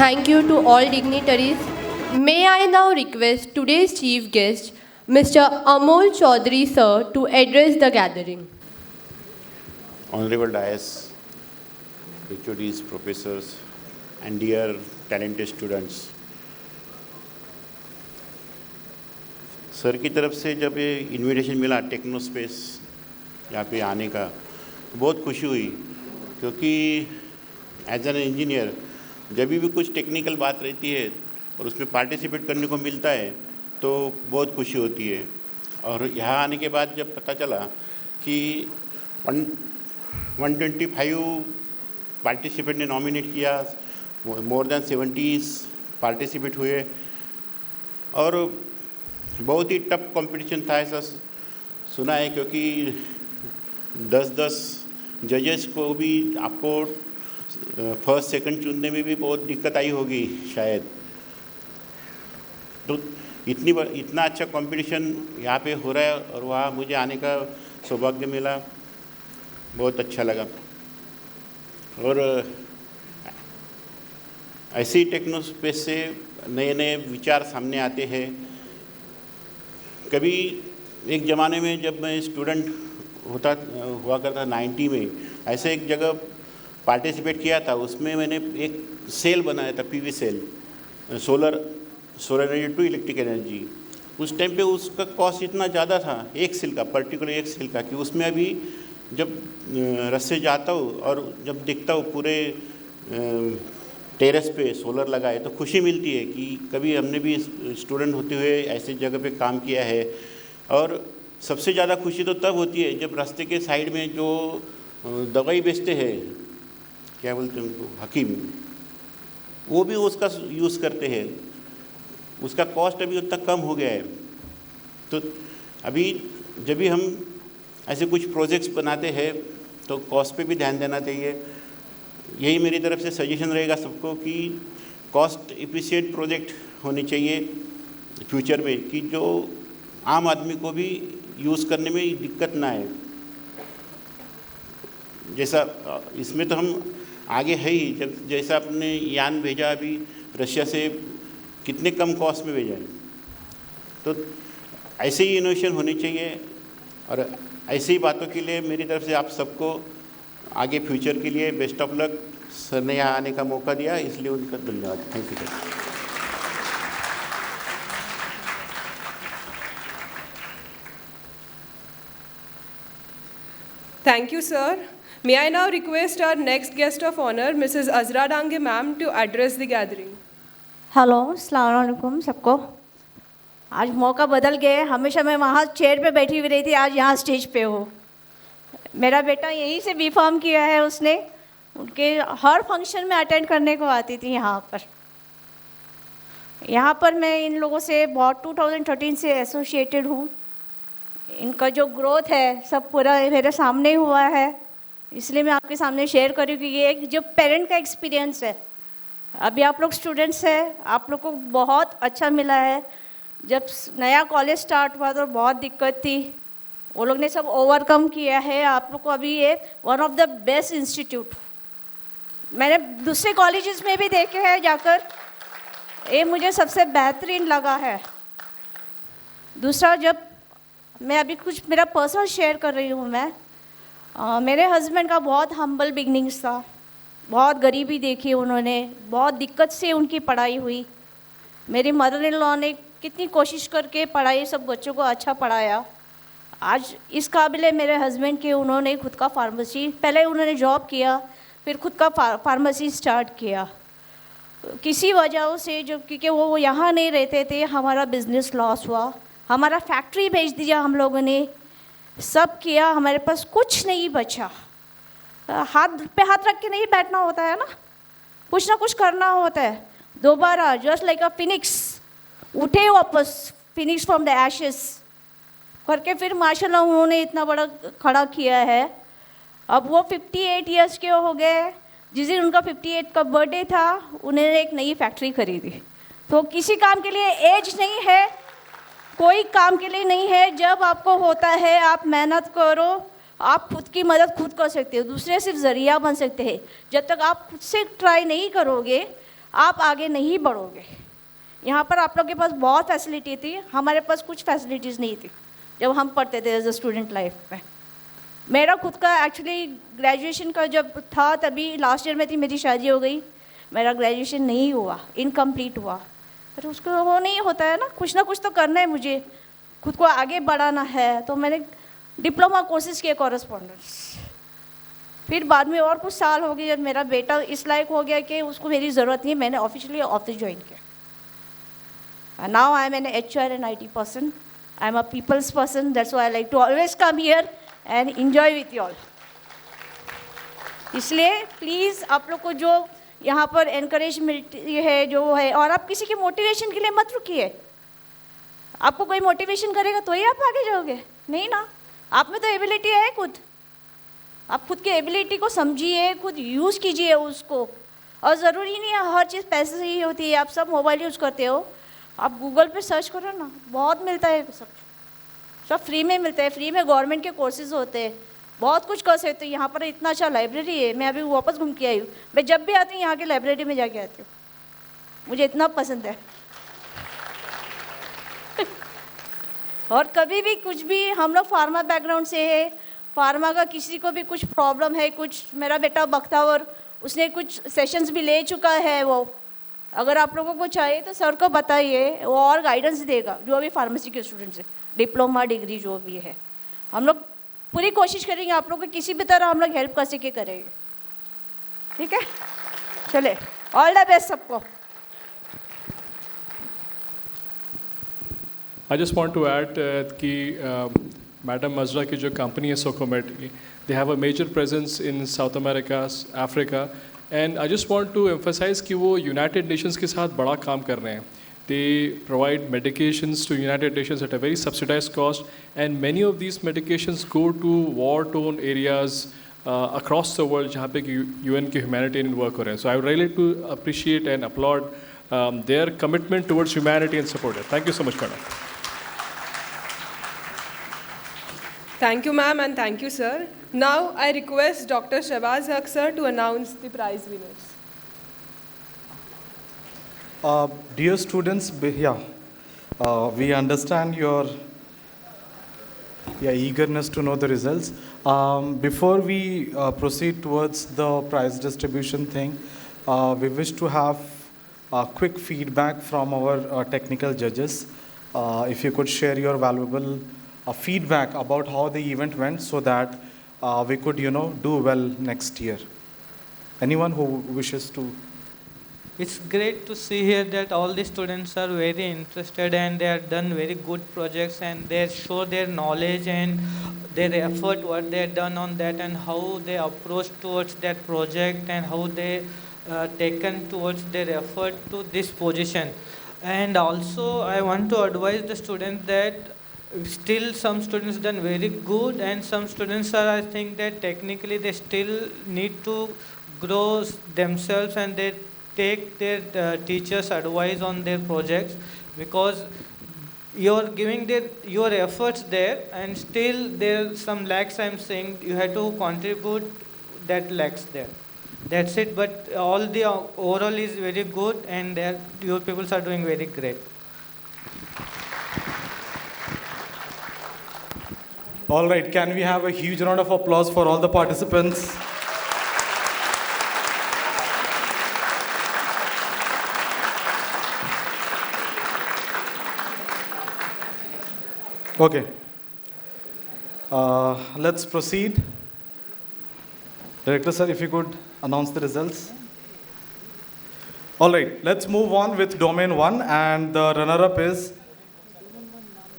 Thank you to all dignitaries. May I now request today's chief guest, Mr. Amol Chaudhary sir, to address the gathering. Honorable Dais, HODs, professors, and dear talented students. Sir की तरफ से जब ये invitation मिला techno space यहाँ पे आने का तो बहुत खुशी हुई, क्योंकि एज एन इंजीनियर जब भी कुछ टेक्निकल बात रहती है और उसमें पार्टिसिपेट करने को मिलता है तो बहुत खुशी होती है। और यहाँ आने के बाद जब पता चला कि 125 पार्टिसिपेंट ने नॉमिनेट किया, मोर देन 70 पार्टिसिपेट हुए और बहुत ही टफ कंपटीशन था ऐसा सुना है, क्योंकि 10-10 जजेस को भी आपको फर्स्ट सेकंड चुनने में भी बहुत दिक्कत आई होगी शायद। तो इतना अच्छा कंपटीशन यहाँ पे हो रहा है और वहाँ मुझे आने का सौभाग्य मिला, बहुत अच्छा लगा। और ऐसे ही टेक्नोस्पेस से नए नए विचार सामने आते हैं। कभी एक ज़माने में जब मैं स्टूडेंट हुआ करता 90 में, ऐसे एक जगह पार्टिसिपेट किया था, उसमें मैंने एक सेल बनाया था, PV cell, solar energy to electric energy. उस टाइम पे उसका कॉस्ट इतना ज़्यादा था, एक सेल का, पर्टिकुलर एक सेल का, कि उसमें अभी जब रस्ते जाता हूँ और जब देखता हूँ पूरे टेरेस पे सोलर लगा है तो खुशी मिलती है कि कभी हमने भी स्टूडेंट होते हुए ऐसी जगह पे काम किया है। और सबसे ज़्यादा खुशी तो तब होती है जब रास्ते के साइड में जो दवाई बेचते हैं, क्या बोलते हैं उनको, हकीम, वो भी उसका यूज़ करते हैं। उसका कॉस्ट अभी उतना कम हो गया है। तो अभी जब भी हम ऐसे कुछ प्रोजेक्ट्स बनाते हैं तो कॉस्ट पे भी ध्यान देना चाहिए। यही मेरी तरफ से सजेशन रहेगा सबको कि कॉस्ट एफिशिएंट प्रोजेक्ट होने चाहिए फ्यूचर में, कि जो आम आदमी को भी यूज़ करने में दिक्कत ना आए। जैसा इसमें तो हम आगे है ही, जब जैसा आपने यान भेजा अभी रशिया से, कितने कम कॉस्ट में भेजा है। तो ऐसे ही इनोवेशन होनी चाहिए और ऐसी ही बातों के लिए मेरी तरफ से आप सबको आगे फ्यूचर के लिए बेस्ट ऑफ लक। सर ने यहाँ आने का मौका दिया, इसलिए उनका धन्यवाद। Thank you sir. Thank you, sir. May I now request our next guest of honor, Mrs. Azra Dange ma'am, to address the gathering. Hello, अस्सलाम वालेकुम सबको। आज मौका बदल गए, हमेशा मैं वहाँ चेयर पे बैठी हुई रही थी, आज यहाँ स्टेज पे हो। मेरा बेटा यहीं से B.Pharm किया है, उसने उनके हर फंक्शन में अटेंड करने को आती थी यहाँ पर मैं इन लोगों से बहुत 2013 से एसोसिएटेड हूँ। इनका जो ग्रोथ है सब पूरा मेरे सामने हुआ है, इसलिए मैं आपके सामने शेयर करूँ कि ये एक जो पेरेंट का एक्सपीरियंस है। अभी आप लोग स्टूडेंट्स हैं, आप लोग को बहुत अच्छा मिला है। जब नया कॉलेज स्टार्ट हुआ तो बहुत दिक्कत थी, वो लोग ने सब ओवरकम किया है। आप लोग को अभी ये one of the best institute मैंने दूसरे कॉलेजेस में भी देखे हैं जाकर, ये मुझे सबसे बेहतरीन लगा है। दूसरा, जब मैं अभी कुछ मेरा पर्सनल शेयर कर रही हूँ, मेरे हस्बैंड का बहुत हम्बल बिगनिंग्स था, बहुत गरीबी देखी उन्होंने, बहुत दिक्कत से उनकी पढ़ाई हुई। मेरी मदर इन लॉ ने कितनी कोशिश करके पढ़ाई सब बच्चों को अच्छा पढ़ाया। आज इस काबिल है मेरे हस्बैंड के, उन्होंने खुद का फार्मेसी, पहले उन्होंने जॉब किया फिर खुद का फार्मेसी स्टार्ट किया। किसी वजह से जो क्योंकि वो यहाँ नहीं रहते थे, हमारा बिजनेस लॉस हुआ, हमारा फैक्ट्री भेज दिया हम लोगों ने, सब किया, हमारे पास कुछ नहीं बचा। हाथ पे हाथ रख के नहीं बैठना होता है ना कुछ करना होता है। दोबारा जस्ट लाइक अ फिनिक्स उठे वापस, फिनिक्स फ्रॉम द एशेस करके फिर माशाल्लाह उन्होंने इतना बड़ा खड़ा किया है। अब वो 58 इयर्स के हो गए। जिस दिन उनका 58 का बर्थडे था, उन्होंने एक नई फैक्ट्री खरीदी। तो किसी काम के लिए एज नहीं है, कोई काम के लिए नहीं है। जब आपको होता है आप मेहनत करो, आप खुद की मदद खुद कर सकते हो, दूसरे सिर्फ ज़रिया बन सकते हैं। जब तक आप खुद से ट्राई नहीं करोगे आप आगे नहीं बढ़ोगे। यहाँ पर आप लोग के पास बहुत फैसिलिटी थी, हमारे पास कुछ फैसिलिटीज़ नहीं थी जब हम पढ़ते थे एज अ स्टूडेंट लाइफ में। मेरा खुद का एक्चुअली ग्रेजुएशन का जब था तभी लास्ट ईयर में थी, मेरी शादी हो गई, मेरा ग्रेजुएशन नहीं हुआ, इनकम्प्लीट हुआ। पर उसको वो नहीं होता है ना कुछ तो करना है, मुझे खुद को आगे बढ़ाना है। तो मैंने डिप्लोमा कोर्सेज किए कॉरेस्पॉन्डेंस। फिर बाद में और कुछ साल हो गए जब मेरा बेटा इस लायक हो गया कि उसको मेरी ज़रूरत नहीं, मैंने ऑफिशियली ऑफिस ज्वाइन किया। Now I am an HR and IT person. I am a people's person. That's why I like to always come here and enjoy with you all. इसलिए प्लीज़ आप लोग को जो यहाँ पर एनकरेज मिलती है जो है, और आप किसी के मोटिवेशन के लिए मत रुकिए। आपको कोई मोटिवेशन करेगा तो ही आप आगे जाओगे, नहीं ना। आप में तो एबिलिटी है खुद, आप खुद की एबिलिटी को समझिए, खुद यूज़ कीजिए उसको। और ज़रूरी नहीं है हर चीज़ पैसे से ही होती है। आप सब मोबाइल यूज़ करते हो, आप गूगल पे सर्च करो ना, बहुत मिलता है, सब फ्री में मिलता है। फ्री में गवर्नमेंट के कोर्सेज होते हैं, बहुत कुछ कर सकते हो। यहाँ पर इतना अच्छा लाइब्रेरी है, मैं अभी वापस घूम के आई हूँ। मैं जब भी आती हूँ यहाँ की लाइब्रेरी में जाके आती हूँ, मुझे इतना पसंद है। और कभी भी कुछ भी, हम लोग फार्मा बैकग्राउंड से है, फार्मा का किसी को भी कुछ प्रॉब्लम है, कुछ, मेरा बेटा बख्तावर उसने कुछ सेशंस भी ले चुका है, वो अगर आप लोगों को चाहिए तो सर को बताइए, वो और गाइडेंस देगा। जो अभी फार्मेसी के स्टूडेंट्स हैं, डिप्लोमा डिग्री जो भी है, हम लोग पूरी कोशिश करेंगे आप लोग को किसी भी तरह हम लोग हेल्प कर सके करेंगे, ठीक है। चले, ऑल द बेस्ट सबको। I just want to add कि Madam Mazra की जो company है Socomet, they have a major presence in South America, Africa, and I just want to emphasize कि वो United Nations के साथ बड़ा काम कर रहे हैं। They provide medications to United Nations at a very subsidized cost, and many of these medications go to war-torn areas across the world जहाँ पे UN के humanitarian work हो रहे हैं. So I would really to appreciate and applaud their commitment towards humanity and support it. Thank you so much, madam. Thank you, ma'am, and thank you, sir. Now I request Dr. Shahbaz Haq, sir, to announce the prize winners. Dear students, we understand your eagerness to know the results. Before we proceed towards the prize distribution thing, we wish to have quick feedback from our technical judges. If you could share your valuable feedback about how the event went, so that we could, do well next year. Anyone who wishes to? It's great to see here that all the students are very interested and they have done very good projects, and they show their knowledge and their effort, what they have done on that, and how they approach towards that project, and how they taken towards their effort to this position. And also I want to advise the students that still some students done very good, and some students are, I think that technically they still need to grow themselves, and they take their teachers' advice on their projects, because you're giving your efforts there, and still there some lacks. I'm saying you have to contribute that lacks there. That's it. But all the overall is very good, and your people are doing very great. All right, can we have a huge round of applause for all the participants? Okay, let's proceed. Director sir, if you could announce the results. All right, let's move on with domain 1, and the runner-up is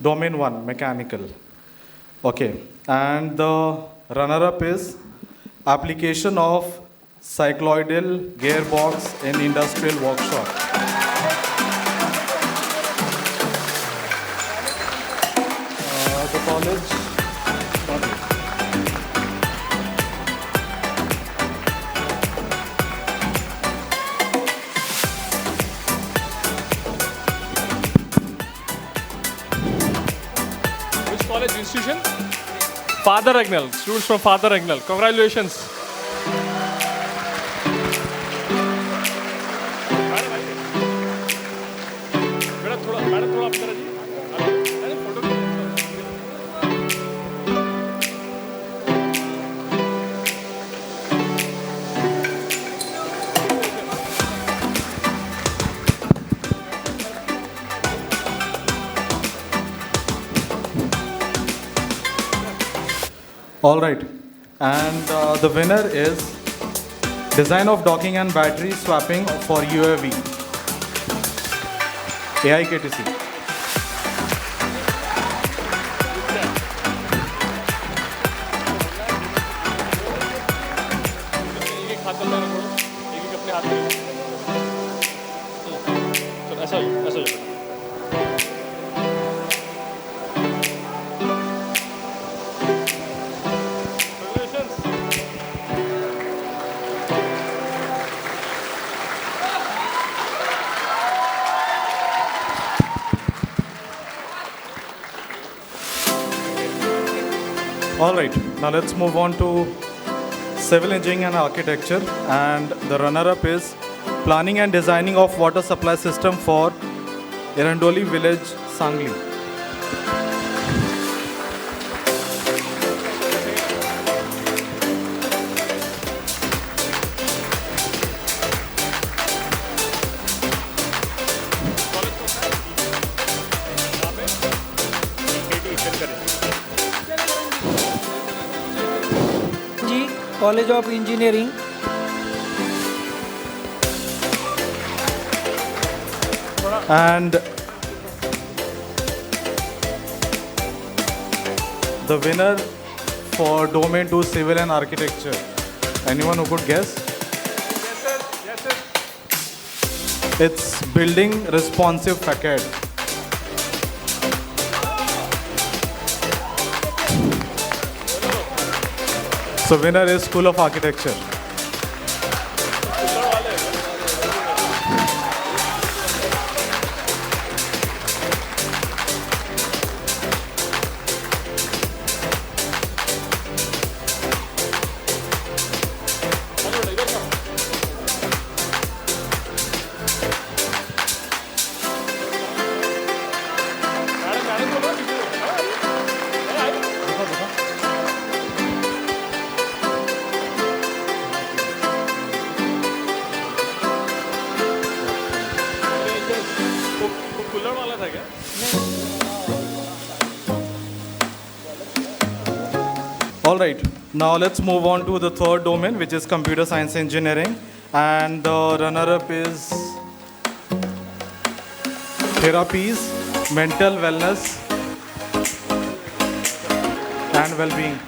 domain 1, mechanical. Okay, and the runner-up is application of cycloidal gearbox in industrial workshop. The college. Which college institution? Father Agnel, students from Father Agnel. Congratulations. All right, and the winner is design of docking and battery swapping for UAV, AIKTC. All right, now let's move on to civil engineering and architecture. And the runner-up is planning and designing of water supply system for Erandoli village, Sangli. College of Engineering. And the winner for domain 2 civil and architecture. Anyone who could guess? It's building responsive facade. So winner is School of Architecture. All right, now let's move on to the third domain, which is computer science engineering. And the runner-up is therapies, mental wellness, and well-being.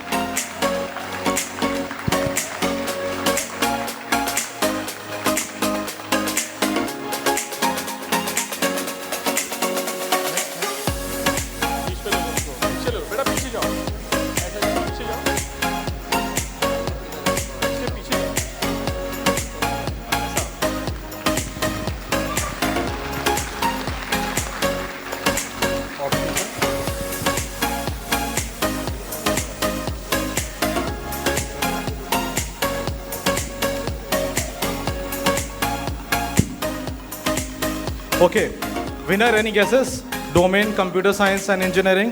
Okay, winner, any guesses? Domain, computer science and engineering?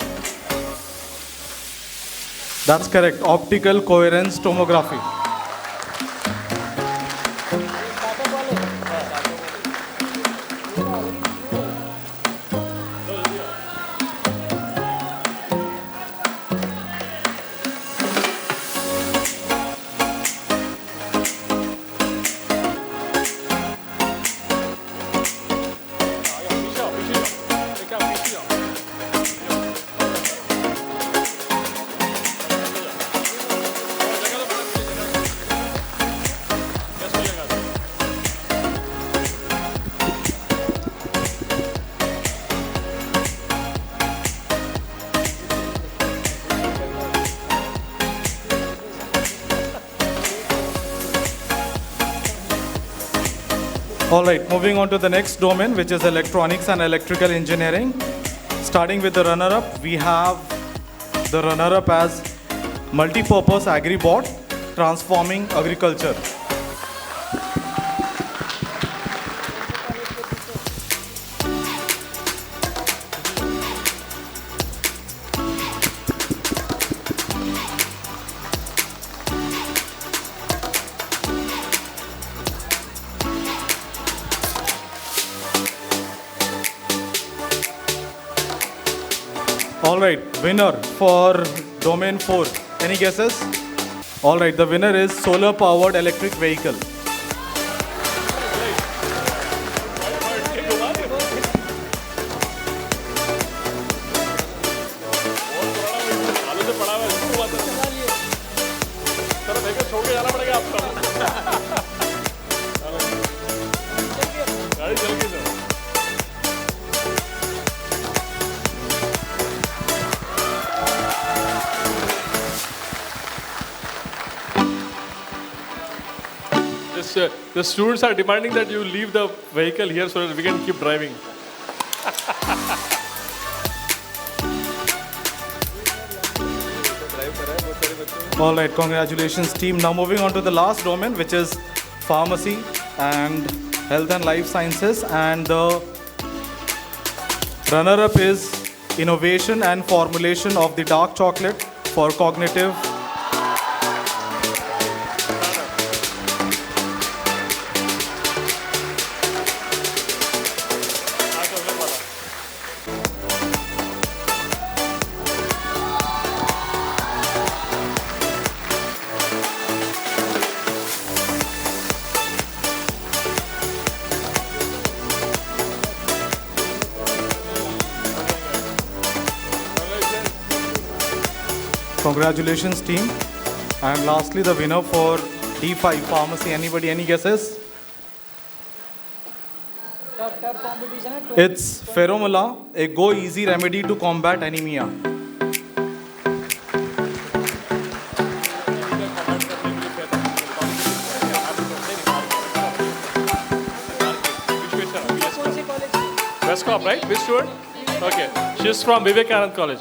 That's correct, optical coherence tomography. All right, moving on to the next domain, which is electronics and electrical engineering. Starting with the runner-up, we have the runner-up as multi-purpose agri-bot, transforming agriculture. All right, winner for domain 4. Any guesses? All right, the winner is solar powered electric vehicle. The students are demanding that you leave the vehicle here so that we can keep driving. All right, congratulations team. Now moving on to the last domain, which is pharmacy and health and life sciences. And the runner-up is innovation and formulation of the dark chocolate for cognitive. Congratulations team. And lastly, the winner for D5 pharmacy. Anybody, any guesses? It's Ferromula, a go easy remedy to combat anemia. Westcop, right? Which student? Okay. She's from Vivekanand College.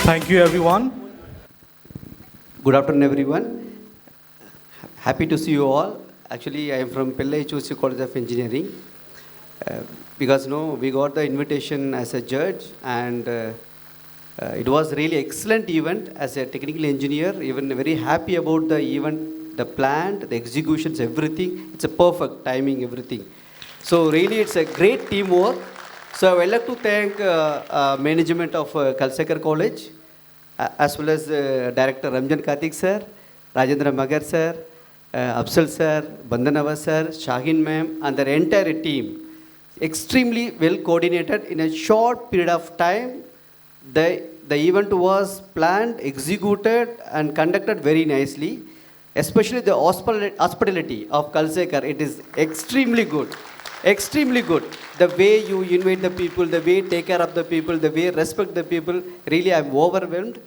Thank you, everyone. Good afternoon, everyone. Happy to see you all. Actually, I am from Pillai Chusi College of Engineering. Because we got the invitation as a judge, and it was really excellent event as a technical engineer. Even very happy about the event, the plan, the executions, everything. It's a perfect timing, everything. So really, it's a great teamwork. So I would like to thank management of Kalsekar College, as well as Director Ramjan Kartik sir, Rajendra Magar sir, Absal sir, Bandanava sir, Shahin ma'am, and their entire team. Extremely well coordinated in a short period of time. The event was planned, executed, and conducted very nicely. Especially the hospitality of Kalsekar, it is extremely good. Extremely good. The way you invite the people, the way you take care of the people, the way you respect the people, really I'm overwhelmed.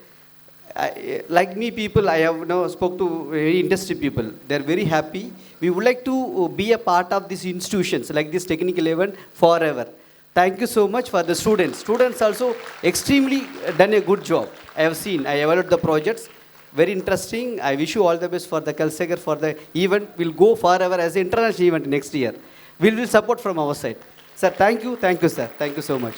Like me people, I have spoke to very industry people. They're very happy. We would like to be a part of these institutions, like this technical event, forever. Thank you so much for the students. Students also extremely done a good job. I have seen, I evaluated the projects. Very interesting. I wish you all the best for the Kalsekar, for the event. We'll go forever as an international event next year. We will support from our side. Sir, thank you, sir. Thank you so much.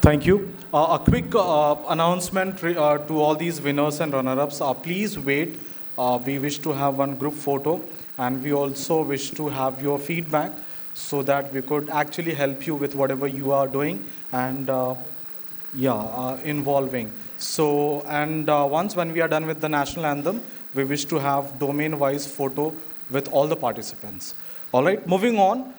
Thank you. A quick announcement to all these winners and runner-ups. Please wait. We wish to have one group photo, and we also wish to have your feedback so that we could actually help you with whatever you are doing and involving. So, and once when we are done with the national anthem, we wish to have domain-wise photo with all the participants. All right, moving on,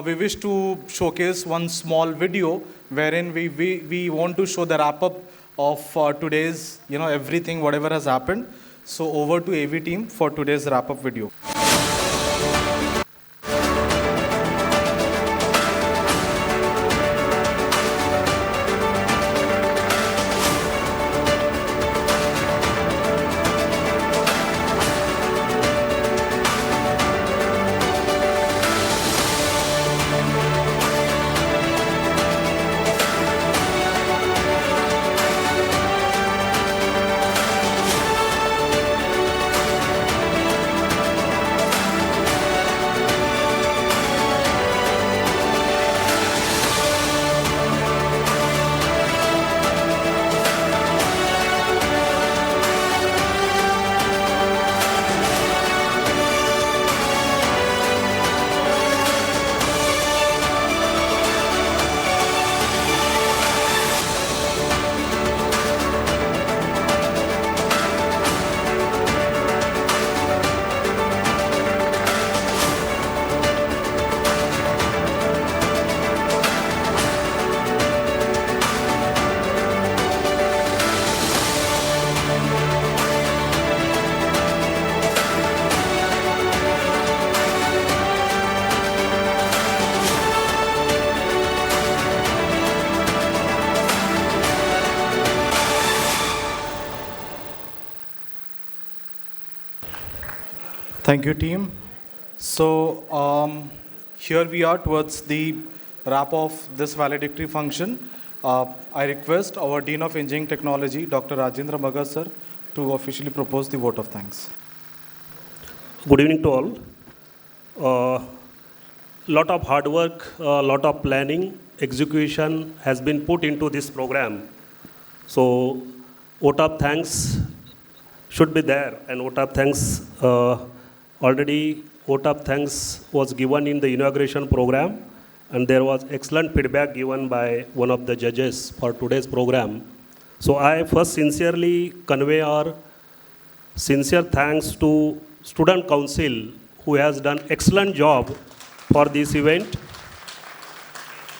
we wish to showcase one small video wherein we want to show the wrap-up of today's, everything, whatever has happened. So over to AV team for today's wrap-up video. Thank you, team. So here we are towards the wrap of this valedictory function. I request our Dean of Engineering Technology, Dr. Rajendra Magar sir, to officially propose the vote of thanks. Good evening to all. Lot of hard work, lot of planning, execution has been put into this program. So vote of thanks should be there, and vote of thanks already vote of thanks was given in the inauguration program, and there was excellent feedback given by one of the judges for today's program. So I first sincerely convey our sincere thanks to Student Council, who has done excellent job for this event,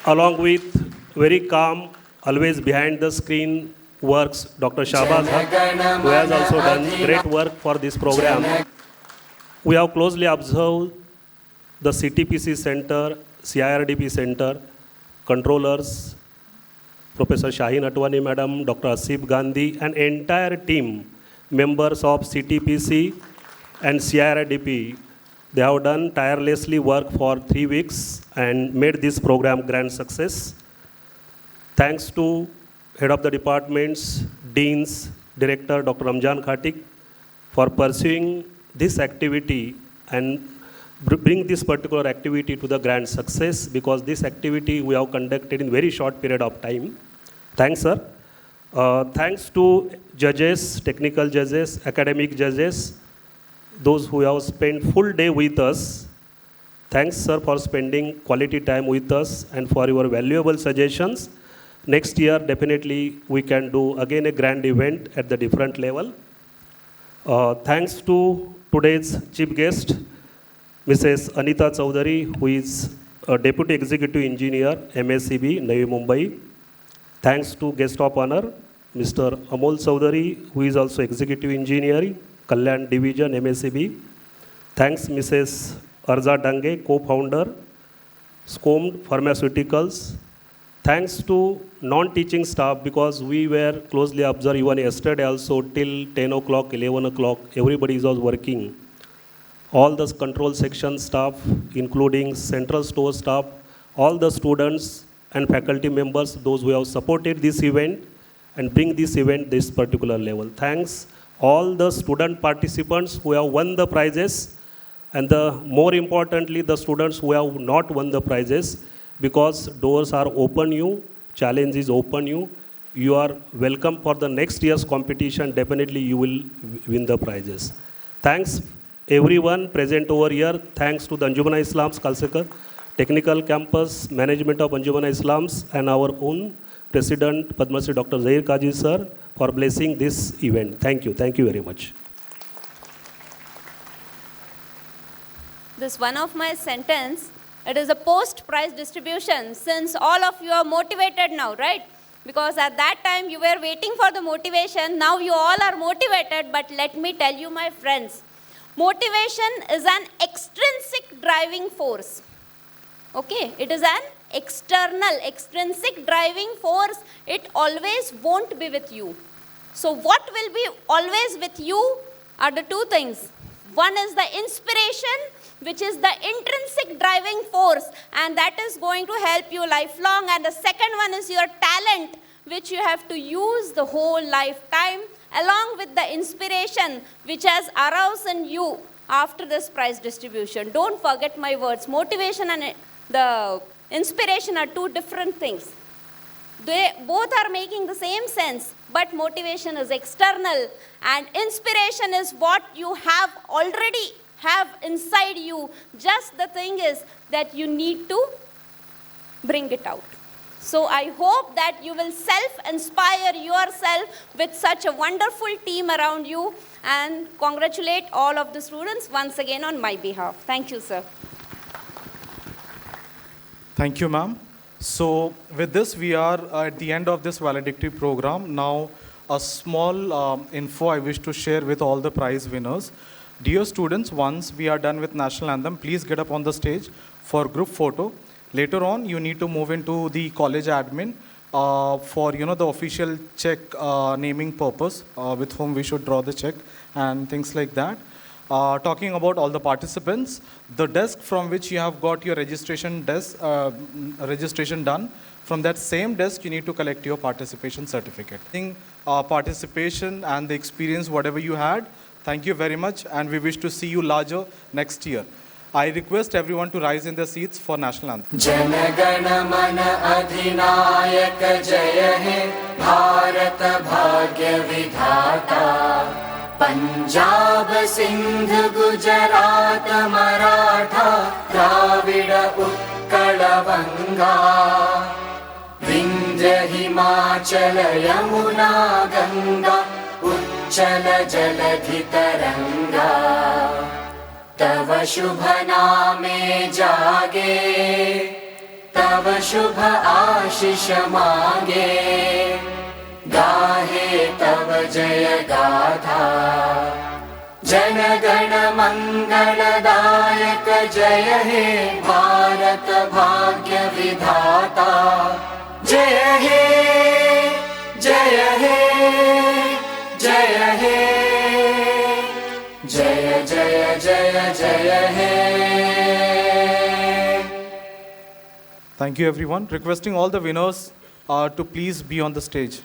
along with very calm, always behind the screen works Dr. Shahbaz Haq, who has also done great work for this program. We have closely observed the CTPC Center, CIRDP Center, controllers, Professor Shaheen Atwani Madam, Dr. Asif Gandhi, and entire team, members of CTPC and CIRDP. They have done tirelessly work for 3 weeks and made this program grand success. Thanks to head of the departments, deans, director Dr. Ramzan Khatik for pursuing this activity and bring this particular activity to the grand success, because this activity we have conducted in very short period of time. Thanks, sir. Thanks to judges, technical judges, academic judges, those who have spent full day with us. Thanks, sir, for spending quality time with us and for your valuable suggestions. Next year, definitely, we can do again a grand event at the different level. Thanks to today's chief guest, Mrs. Anita Chowdhury, who is a Deputy Executive Engineer, MSCB, Navi Mumbai. Thanks to guest of honor, Mr. Amol Chowdhury, who is also Executive Engineering, Kalyan Division, MSCB. Thanks, Mrs. Arza Dange, co-founder, SCOMD Pharmaceuticals. Thanks to non-teaching staff, because we were closely observed even yesterday also till 10 o'clock, 11 o'clock, everybody was working. All the control section staff, including central store staff, all the students and faculty members, those who have supported this event and bring this event this particular level. Thanks all the student participants who have won the prizes, and more importantly, the students who have not won the prizes, because doors are open you, challenge is open you. You are welcome for the next year's competition. Definitely you will win the prizes. Thanks everyone present over here. Thanks to the Anjuman-I-Islam's Kalsekar, Technical Campus, Management of Anjuman-I-Islam's, and our own President Padma Shri Dr. Zahir Kaji sir for blessing this event. Thank you. Thank you very much. This one of my sentence, it is a post-prize distribution, since all of you are motivated now, right? Because at that time you were waiting for the motivation, now you all are motivated, but let me tell you, my friends, motivation is an extrinsic driving force. Okay, it is an extrinsic driving force. It always won't be with you. So what will be always with you are the two things. One is the inspiration, which is the intrinsic driving force, and that is going to help you lifelong. And the second one is your talent, which you have to use the whole lifetime, along with the inspiration which has aroused in you after this prize distribution. Don't forget my words. Motivation and the inspiration are two different things. They both are making the same sense, but motivation is external and inspiration is what you have already have inside you. Just the thing is that you need to bring it out. So I hope that you will self-inspire yourself with such a wonderful team around you, and congratulate all of the students once again on my behalf. Thank you, sir. Thank you, ma'am. So with this, we are at the end of this valedictory program. Now, a small info I wish to share with all the prize winners. Dear students, once we are done with National Anthem, please get up on the stage for group photo. Later on, you need to move into the college admin for the official check naming purpose with whom we should draw the check and things like that. talking about all the participants, the desk from which you have got your registration registration done, from that same desk you need to collect your participation certificate. Participation and the experience, whatever you had, thank you very much, and we wish to see you larger next year. I request everyone to rise in their seats for national anthem. जनगण मन अधिनायक जय हे भारत भाग्य विधाता पंजाब सिंध गुजरात मराठा द्राविड उत्कल बंगा विंध्य हिमाचल यमुना गंगा उच्चल जलधि तरंगा तव शुभ नामे जागे तव शुभ आशीष मांगे गाहे तव जय गाथा जनगण मंगलदायक जय हे भारत भाग्य विधाता जय हे जय हे जय हे जय जय जय जय हे. Thank you everyone. Requesting all the winners to please be on the stage.